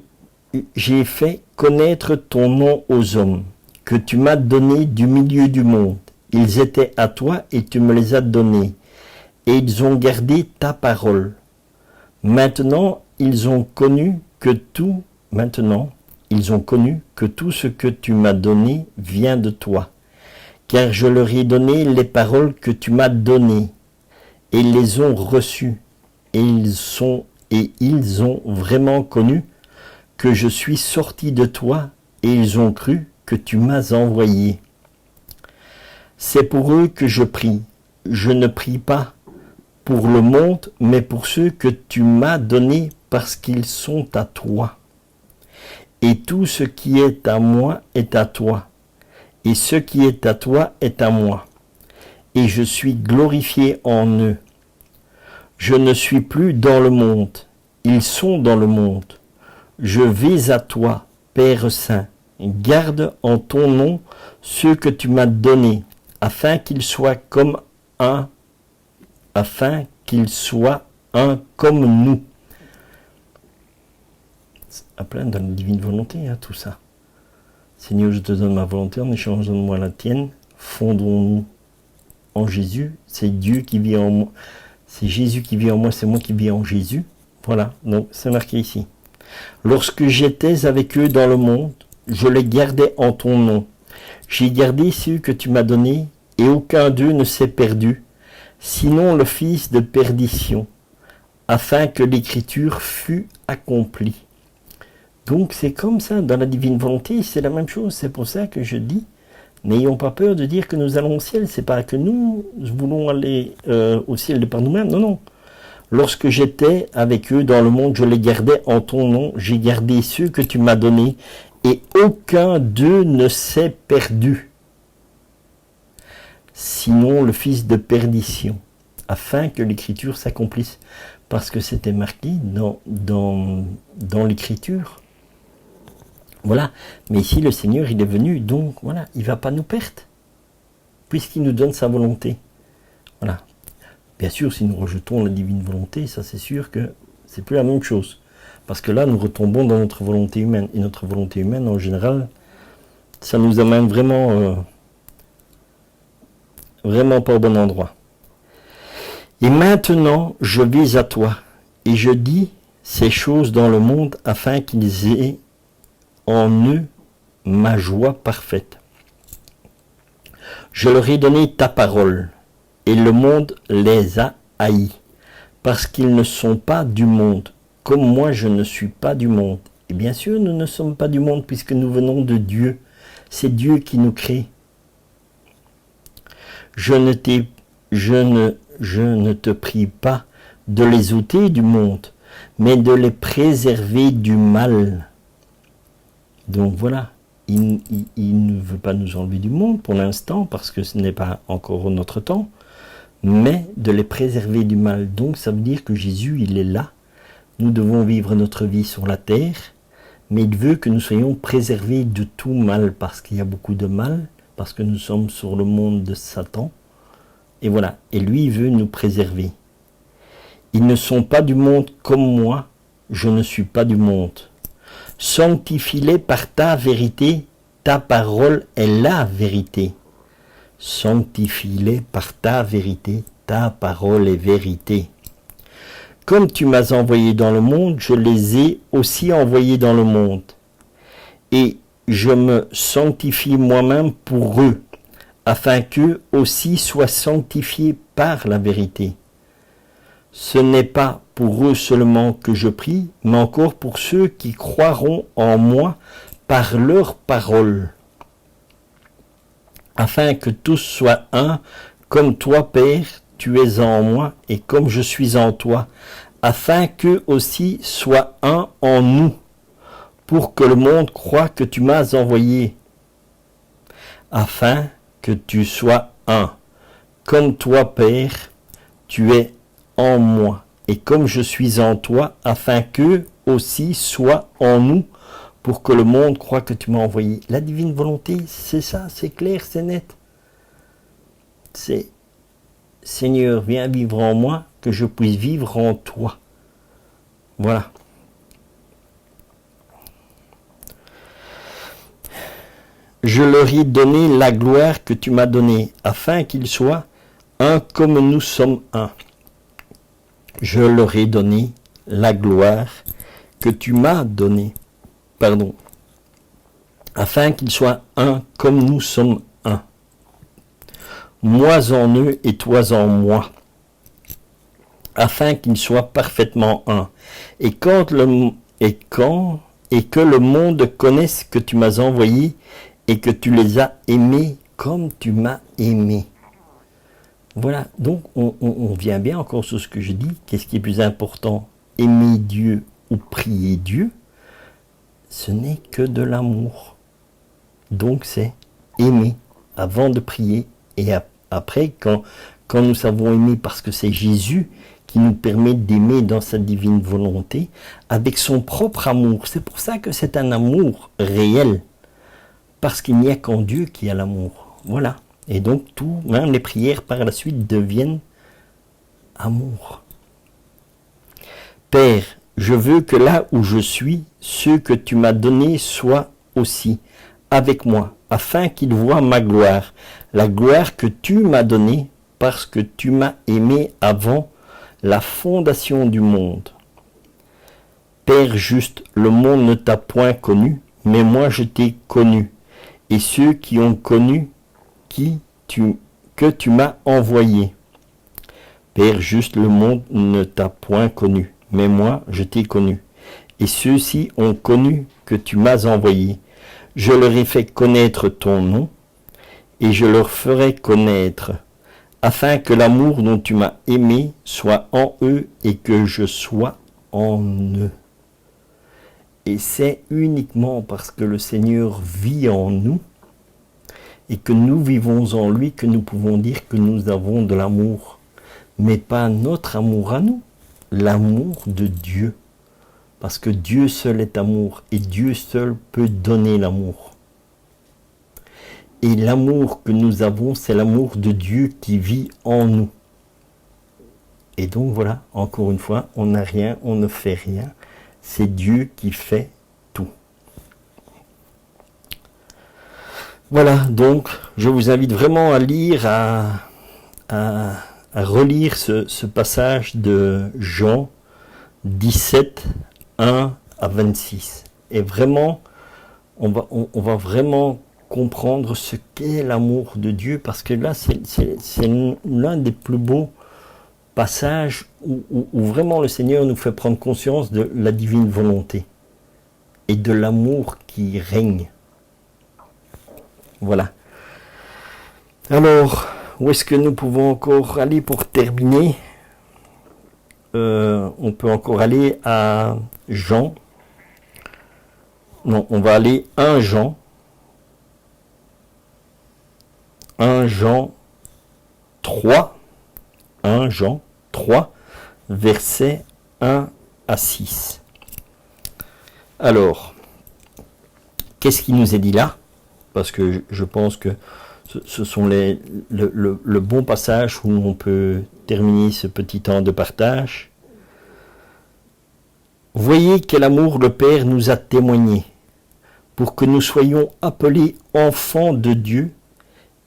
fait connaître ton nom aux hommes, que tu m'as donné du milieu du monde. Ils étaient à toi et tu me les as donnés, et ils ont gardé ta parole. Maintenant, ils ont connu que tout ce que tu m'as donné vient de toi, car je leur ai donné les paroles que tu m'as données, et ils les ont reçues, et ils ont vraiment connu que je suis sorti de toi, et ils ont cru que tu m'as envoyé. C'est pour eux que je prie. Je ne prie pas pour le monde, mais pour ceux que tu m'as donnés, parce qu'ils sont à toi. Et tout ce qui est à moi est à toi, et ce qui est à toi est à moi. Et je suis glorifié en eux. Je ne suis plus dans le monde, ils sont dans le monde. Je vais à toi, Père Saint, garde en ton nom ceux que tu m'as donnés, afin qu'ils soient un comme nous. À plein dans la divine volonté, hein, tout ça. Seigneur, je te donne ma volonté, en échange de moi la tienne. Fondons-nous en Jésus. C'est Dieu qui vit en moi. C'est Jésus qui vit en moi, c'est moi qui vis en Jésus. Voilà, donc c'est marqué ici. Lorsque j'étais avec eux dans le monde, je les gardais en ton nom. J'ai gardé ceux que tu m'as donnés, et aucun d'eux ne s'est perdu, sinon le fils de perdition, afin que l'écriture fût accomplie. Donc c'est comme ça, dans la divine volonté, c'est la même chose. C'est pour ça que je dis, n'ayons pas peur de dire que nous allons au ciel. C'est pas que nous voulons aller au ciel de par nous-mêmes, non, non. Lorsque j'étais avec eux dans le monde, je les gardais en ton nom, j'ai gardé ceux que tu m'as donnés, et aucun d'eux ne s'est perdu, sinon le fils de perdition, afin que l'écriture s'accomplisse. Parce que c'était marqué dans l'écriture. Voilà. Mais ici, le Seigneur, il est venu, donc voilà, il ne va pas nous perdre, puisqu'il nous donne sa volonté. Voilà. Bien sûr, si nous rejetons la divine volonté, ça c'est sûr que c'est plus la même chose. Parce que là, nous retombons dans notre volonté humaine. Et notre volonté humaine, en général, ça nous amène vraiment, vraiment pas au bon endroit. Et maintenant, je vais à toi, et je dis ces choses dans le monde afin qu'ils aient en eux ma joie parfaite. Je leur ai donné ta parole, et le monde les a haïs, parce qu'ils ne sont pas du monde, comme moi je ne suis pas du monde. Et bien sûr, nous ne sommes pas du monde, puisque nous venons de Dieu. C'est Dieu qui nous crée. Je ne te prie pas de les ôter du monde, mais de les préserver du mal. Donc voilà, il ne veut pas nous enlever du monde pour l'instant, parce que ce n'est pas encore notre temps, mais de les préserver du mal. Donc ça veut dire que Jésus, il est là. Nous devons vivre notre vie sur la terre, mais il veut que nous soyons préservés de tout mal, parce qu'il y a beaucoup de mal, parce que nous sommes sur le monde de Satan. Et voilà, et lui, il veut nous préserver. Ils ne sont pas du monde comme moi, je ne suis pas du monde. Sanctifie-les par ta vérité, ta parole est la vérité. Sanctifie-les par ta vérité, ta parole est vérité. Comme tu m'as envoyé dans le monde, je les ai aussi envoyés dans le monde. Et je me sanctifie moi-même pour eux, afin qu'eux aussi soient sanctifiés par la vérité. Ce n'est pas pour eux seulement que je prie, mais encore pour ceux qui croiront en moi par leur parole, afin que tous soient un, comme toi, Père, tu es en moi, et comme je suis en toi, afin qu'eux aussi soient un en nous, pour que le monde croie que tu m'as envoyé, afin que tu sois un, comme toi, Père, tu es en moi, et comme je suis en toi, afin qu'eux aussi soient en nous, pour que le monde croie que tu m'as envoyé. La divine volonté, c'est ça, c'est clair, c'est net. C'est Seigneur, viens vivre en moi, que je puisse vivre en toi. Voilà. Je leur ai donné la gloire que tu m'as donnée, afin qu'ils soient un comme nous sommes un. Je leur ai donné la gloire que tu m'as donnée, afin qu'ils soient un comme nous sommes un. Moi en eux et toi en moi, afin qu'ils soient parfaitement un. Et que le monde connaisse que tu m'as envoyé et que tu les as aimés comme tu m'as aimé. Voilà, donc on vient bien encore sur ce que je dis. Qu'est-ce qui est plus important, aimer Dieu ou prier Dieu? Ce n'est que de l'amour. Donc c'est aimer avant de prier, et après quand nous savons aimer, parce que c'est Jésus qui nous permet d'aimer dans sa divine volonté avec son propre amour. C'est pour ça que c'est un amour réel, parce qu'il n'y a qu'en Dieu qui a l'amour. Voilà. Et donc tout, même les prières par la suite deviennent amour. Père, je veux que là où je suis, ceux que tu m'as donnés soient aussi avec moi, afin qu'ils voient ma gloire, la gloire que tu m'as donnée, parce que tu m'as aimé avant la fondation du monde. Père juste, le monde ne t'a point connu, mais moi je t'ai connu, et ceux qui ont connu que tu m'as envoyé. Père juste, le monde ne t'a point connu, mais moi je t'ai connu, et ceux-ci ont connu que tu m'as envoyé. Je leur ai fait connaître ton nom, et je leur ferai connaître, afin que l'amour dont tu m'as aimé soit en eux et que je sois en eux. Et c'est uniquement parce que le Seigneur vit en nous et que nous vivons en lui que nous pouvons dire que nous avons de l'amour. Mais pas notre amour à nous, l'amour de Dieu. Parce que Dieu seul est amour et Dieu seul peut donner l'amour. Et l'amour que nous avons, c'est l'amour de Dieu qui vit en nous. Et donc voilà, encore une fois, on n'a rien, on ne fait rien. C'est Dieu qui fait tout. Voilà, donc je vous invite vraiment à lire, à relire ce passage de Jean 17, 1 à 26. Et vraiment, on va vraiment comprendre ce qu'est l'amour de Dieu, parce que là, c'est l'un des plus beaux passages où vraiment le Seigneur nous fait prendre conscience de la divine volonté et de l'amour qui règne. Voilà. Alors, où est-ce que nous pouvons encore aller pour terminer? On peut encore aller à Jean. Non, on va aller 1 Jean. 1 Jean 3. 1 Jean 3, versets 1 à 6. Alors, qu'est-ce qui nous est dit là? Parce que je pense que ce sont le bon passage où on peut terminer ce petit temps de partage. Voyez quel amour le Père nous a témoigné, pour que nous soyons appelés enfants de Dieu,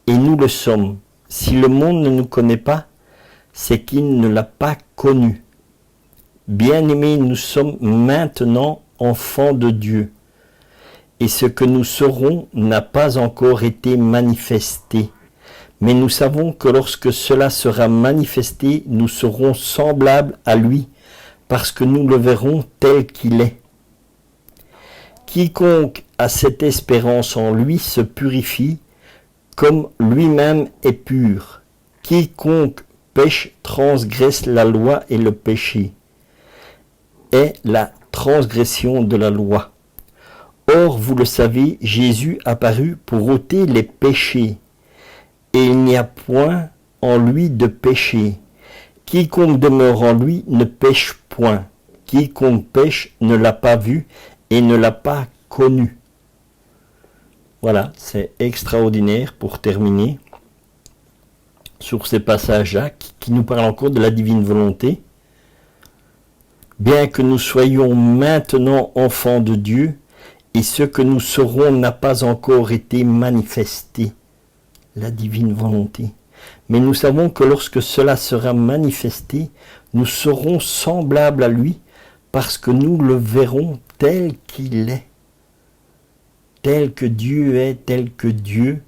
et nous le sommes. Si le monde ne nous connaît pas, c'est qu'il ne l'a pas connu. Bien-aimés, nous sommes maintenant enfants de Dieu, et ce que nous serons n'a pas encore été manifesté. Mais nous savons que lorsque cela sera manifesté, nous serons semblables à lui, parce que nous le verrons tel qu'il est. Quiconque a cette espérance en lui se purifie, comme lui-même est pur. Quiconque pêche transgresse la loi, et le péché est la transgression de la loi. Or, vous le savez, Jésus apparut pour ôter les péchés, et il n'y a point en lui de péché. Quiconque demeure en lui ne pêche point. Quiconque pêche ne l'a pas vu et ne l'a pas connu. Voilà, c'est extraordinaire pour terminer sur ces passages-là qui nous parlent encore de la divine volonté. Bien que nous soyons maintenant enfants de Dieu, et ce que nous serons n'a pas encore été manifesté, la divine volonté. Mais nous savons que lorsque cela sera manifesté, nous serons semblables à lui, parce que nous le verrons tel qu'il est. Tel que Dieu est, tel que Dieu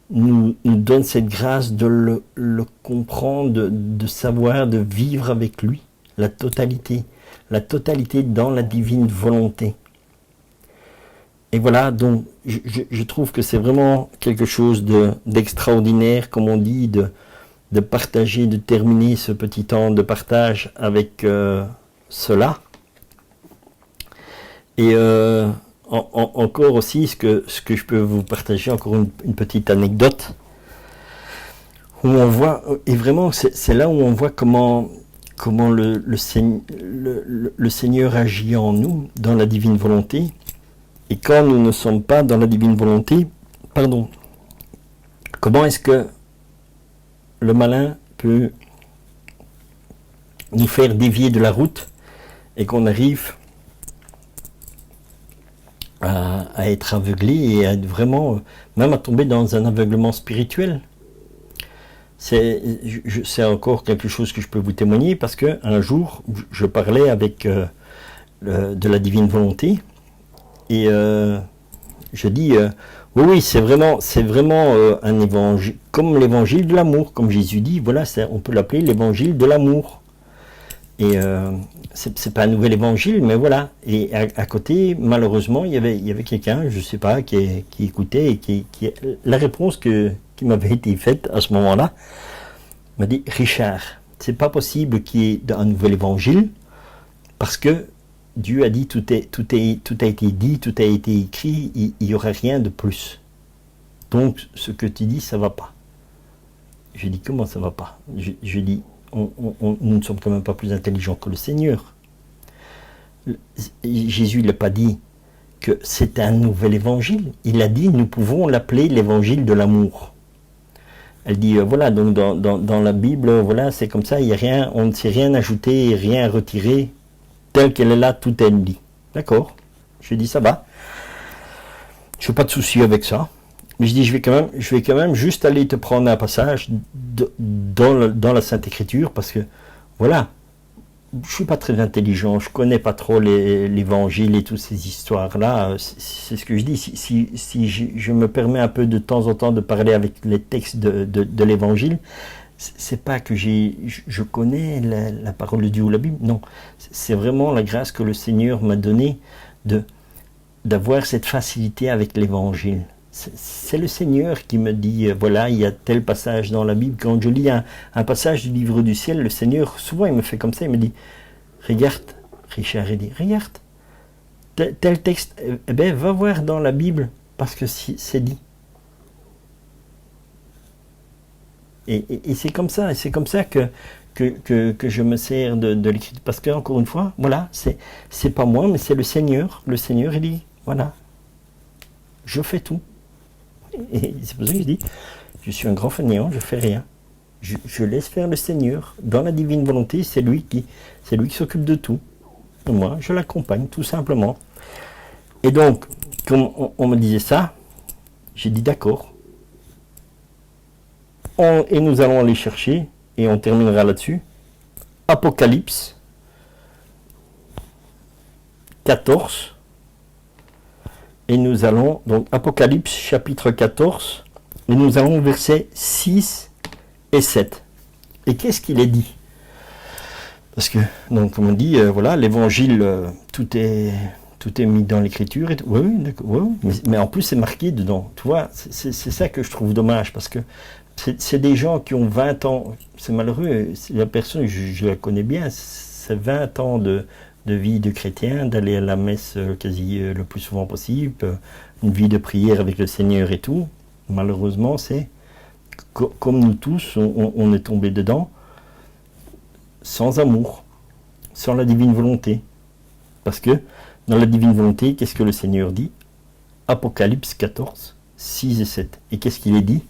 nous donne cette grâce de le comprendre, de savoir, de vivre avec lui, la totalité dans la divine volonté. Et voilà, donc je trouve que c'est vraiment quelque chose d'extraordinaire, comme on dit, de partager, de terminer ce petit temps de partage avec cela. Et encore aussi, ce que je peux vous partager, encore une petite anecdote, où on voit, et vraiment c'est là où on voit comment le Seigneur agit en nous, dans la divine volonté. Et quand nous ne sommes pas dans la divine volonté, comment est-ce que le malin peut nous faire dévier de la route et qu'on arrive à être aveuglé et à être vraiment, même à tomber dans un aveuglement spirituel? C'est encore quelque chose que je peux vous témoigner, parce que un jour, je parlais avec de la divine volonté, et je dis, oui, c'est vraiment un évangile, comme l'évangile de l'amour, comme Jésus dit, voilà, on peut l'appeler l'évangile de l'amour. Et c'est pas un nouvel évangile, mais voilà. Et à côté, malheureusement, il y avait quelqu'un, je sais pas, qui écoutait, et la réponse qui m'avait été faite à ce moment-là m'a dit: Richard, c'est pas possible qu'il y ait un nouvel évangile, parce que Dieu a dit tout a été dit, tout a été écrit, il n'y aura rien de plus. Donc ce que tu dis, ça va pas. Je dis: comment ça va pas? Je dis: nous ne sommes quand même pas plus intelligents que le Seigneur. Jésus ne l'a pas dit que c'est un nouvel évangile. Il a dit, nous pouvons l'appeler l'évangile de l'amour. Elle dit, voilà, donc dans la Bible, voilà, c'est comme ça, il y a rien, on ne s'est rien ajouté, rien retiré, telle qu'elle est là, tout est dit. D'accord. Je dis, ça va. Je n'ai pas de souci avec ça. Mais je dis, je vais quand même juste aller te prendre un passage dans la Sainte Écriture, parce que, voilà, je suis pas très intelligent, je connais pas trop l'évangile et toutes ces histoires-là. C'est ce que je dis. Si je me permets un peu de temps en temps de parler avec les textes de l'évangile, c'est pas que je connais la parole de Dieu ou la Bible. Non, c'est vraiment la grâce que le Seigneur m'a donnée d'avoir cette facilité avec l'évangile. C'est le Seigneur qui me dit, voilà, il y a tel passage dans la Bible. Quand je lis un passage du livre du ciel, le Seigneur, souvent il me fait comme ça, il me dit, regarde, Richard, il dit, regarde, tel texte, eh ben, va voir dans la Bible, parce que c'est dit. Et c'est comme ça que je me sers de l'écriture, parce que, encore une fois, voilà, c'est pas moi, mais c'est le Seigneur. Le Seigneur, il dit, voilà, je fais tout. Et c'est pour ça que je dis, je suis un grand fainéant, je fais rien. Je laisse faire le Seigneur. Dans la divine volonté, c'est lui qui s'occupe de tout. Et moi, je l'accompagne, tout simplement. Et donc, comme on me disait ça, j'ai dit d'accord. Et nous allons aller chercher, et on terminera là-dessus, Apocalypse 14. Et nous allons, donc Apocalypse chapitre 14, et nous allons versets 6 et 7. Et qu'est-ce qu'il est dit? Parce que, donc, comme on dit, voilà, l'évangile, tout est mis dans l'écriture. Oui, d'accord, oui, mais en plus c'est marqué dedans. Tu vois, c'est ça que je trouve dommage, parce que c'est des gens qui ont 20 ans, c'est malheureux, la personne, je la connais bien, c'est 20 ans de vie de chrétien, d'aller à la messe quasi le plus souvent possible, une vie de prière avec le Seigneur et tout. Malheureusement, c'est comme nous tous, on est tombé dedans, sans amour, sans la divine volonté. Parce que dans la divine volonté, qu'est-ce que le Seigneur dit? Apocalypse 14, 6 et 7. Et qu'est-ce qu'il est dit?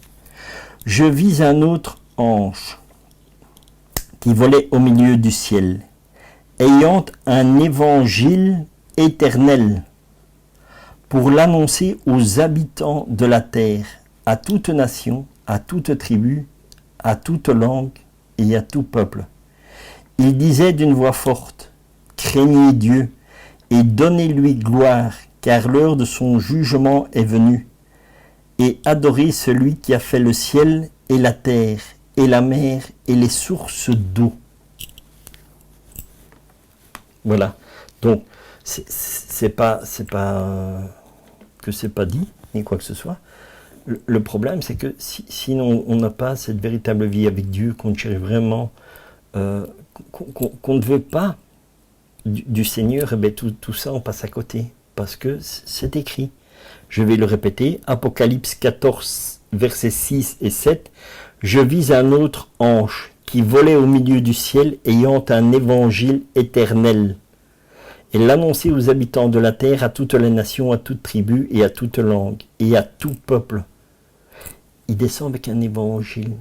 Je vis un autre ange qui volait au milieu du ciel, ayant un évangile éternel pour l'annoncer aux habitants de la terre, à toute nation, à toute tribu, à toute langue et à tout peuple. Il disait d'une voix forte, craignez Dieu et donnez-lui gloire, car l'heure de son jugement est venue, et adorez celui qui a fait le ciel et la terre, et la mer et les sources d'eau. Voilà. Donc, c'est pas que c'est pas dit, ni quoi que ce soit. Le problème, c'est que sinon on n'a pas cette véritable vie avec Dieu, qu'on cherche vraiment, qu'on ne veut pas du Seigneur, eh bien, tout ça, on passe à côté. Parce que c'est écrit. Je vais le répéter. Apocalypse 14, versets 6 et 7. Je vis un autre ange qui volait au milieu du ciel, ayant un évangile éternel, et l'annoncer aux habitants de la terre, à toutes les nations, à toute tribu et à toute langue, et à tout peuple. Il descend avec un évangile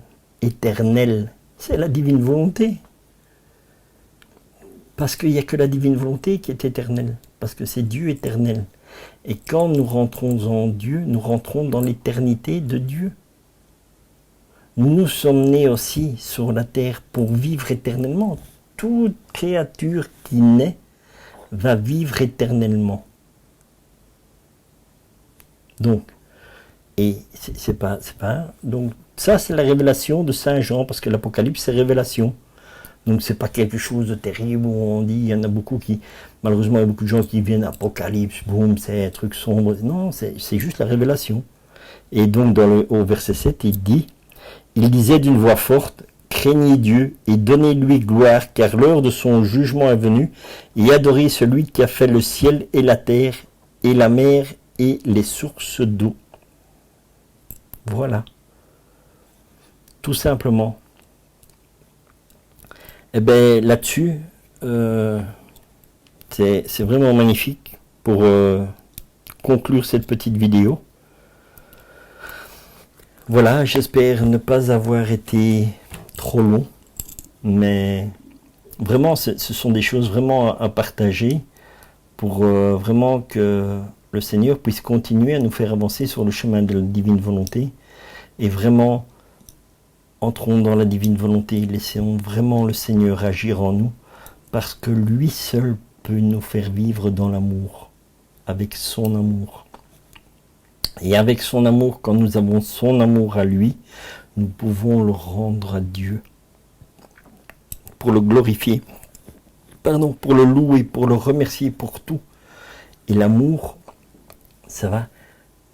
éternel. C'est la divine volonté. Parce qu'il n'y a que la divine volonté qui est éternelle. Parce que c'est Dieu éternel. Et quand nous rentrons en Dieu, nous rentrons dans l'éternité de Dieu. Nous sommes nés aussi sur la terre pour vivre éternellement. Toute créature qui naît va vivre éternellement. Donc, et c'est pas, donc ça c'est la révélation de Saint Jean, parce que l'Apocalypse c'est révélation. Donc c'est pas quelque chose de terrible où on dit, il y en a beaucoup qui, malheureusement il y a beaucoup de gens qui viennent Apocalypse, boum, c'est un truc sombre. Non, c'est juste la révélation. Et donc au verset 7, il disait d'une voix forte, craignez Dieu et donnez-lui gloire, car l'heure de son jugement est venue, et adorez celui qui a fait le ciel et la terre, et la mer et les sources d'eau. Voilà. Tout simplement. Eh bien, là-dessus, C'est vraiment magnifique pour conclure cette petite vidéo. Voilà, j'espère ne pas avoir été trop long, mais vraiment, ce sont des choses vraiment à partager pour vraiment que le Seigneur puisse continuer à nous faire avancer sur le chemin de la divine volonté. Et vraiment, entrons dans la divine volonté, laissons vraiment le Seigneur agir en nous, parce que lui seul peut nous faire vivre dans l'amour, avec son amour. Et avec son amour, quand nous avons son amour à lui, nous pouvons le rendre à Dieu, pour le glorifier, pour le louer, pour le remercier pour tout. Et l'amour, ça va,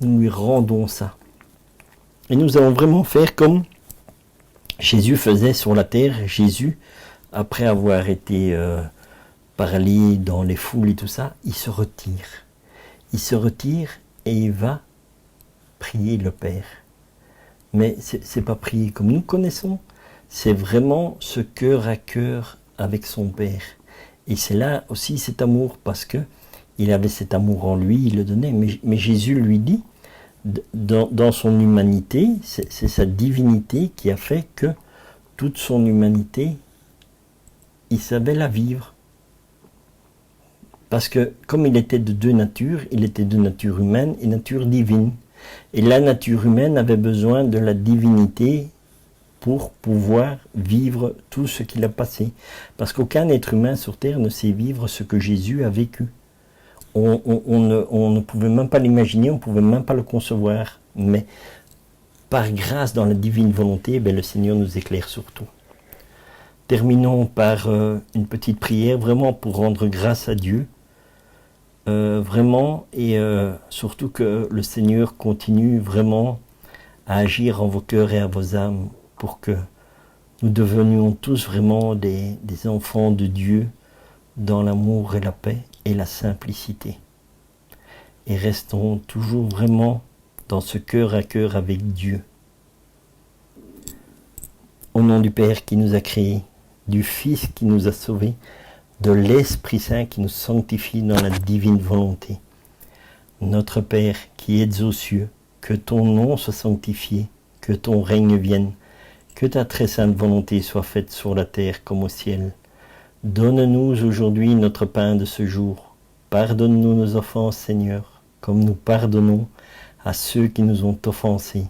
nous lui rendons ça. Et nous allons vraiment faire comme Jésus faisait sur la terre. Jésus, après avoir été parlé dans les foules et tout ça, il se retire. Il se retire et il va prier le Père. Mais c'est pas prier comme nous connaissons, c'est vraiment ce cœur à cœur avec son Père. Et c'est là aussi cet amour, parce que il avait cet amour en lui, il le donnait. Mais Jésus lui dit, dans son humanité, c'est sa divinité qui a fait que toute son humanité, il savait la vivre. Parce que comme il était de deux natures, il était de nature humaine et nature divine. Et la nature humaine avait besoin de la divinité pour pouvoir vivre tout ce qu'il a passé. Parce qu'aucun être humain sur terre ne sait vivre ce que Jésus a vécu. On ne pouvait même pas l'imaginer, on ne pouvait même pas le concevoir. Mais par grâce dans la divine volonté, le Seigneur nous éclaire sur tout. Terminons par une petite prière, vraiment pour rendre grâce à Dieu. Vraiment, et surtout que le Seigneur continue vraiment à agir en vos cœurs et à vos âmes pour que nous devenions tous vraiment des enfants de Dieu dans l'amour et la paix et la simplicité. Et restons toujours vraiment dans ce cœur à cœur avec Dieu. Au nom du Père qui nous a créés, du Fils qui nous a sauvés, de l'Esprit Saint qui nous sanctifie dans la divine volonté. Notre Père qui êtes aux cieux, que ton nom soit sanctifié, que ton règne vienne, que ta très sainte volonté soit faite sur la terre comme au ciel. Donne-nous aujourd'hui notre pain de ce jour. Pardonne-nous nos offenses, Seigneur, comme nous pardonnons à ceux qui nous ont offensés.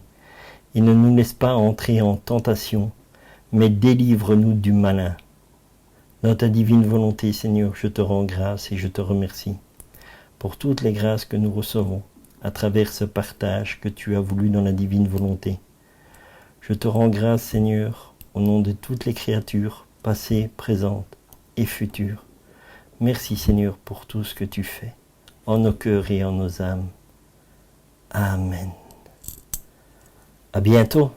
Et ne nous laisse pas entrer en tentation, mais délivre-nous du malin. Dans ta divine volonté, Seigneur, je te rends grâce et je te remercie pour toutes les grâces que nous recevons à travers ce partage que tu as voulu dans la divine volonté. Je te rends grâce, Seigneur, au nom de toutes les créatures, passées, présentes et futures. Merci, Seigneur, pour tout ce que tu fais, en nos cœurs et en nos âmes. Amen. À bientôt.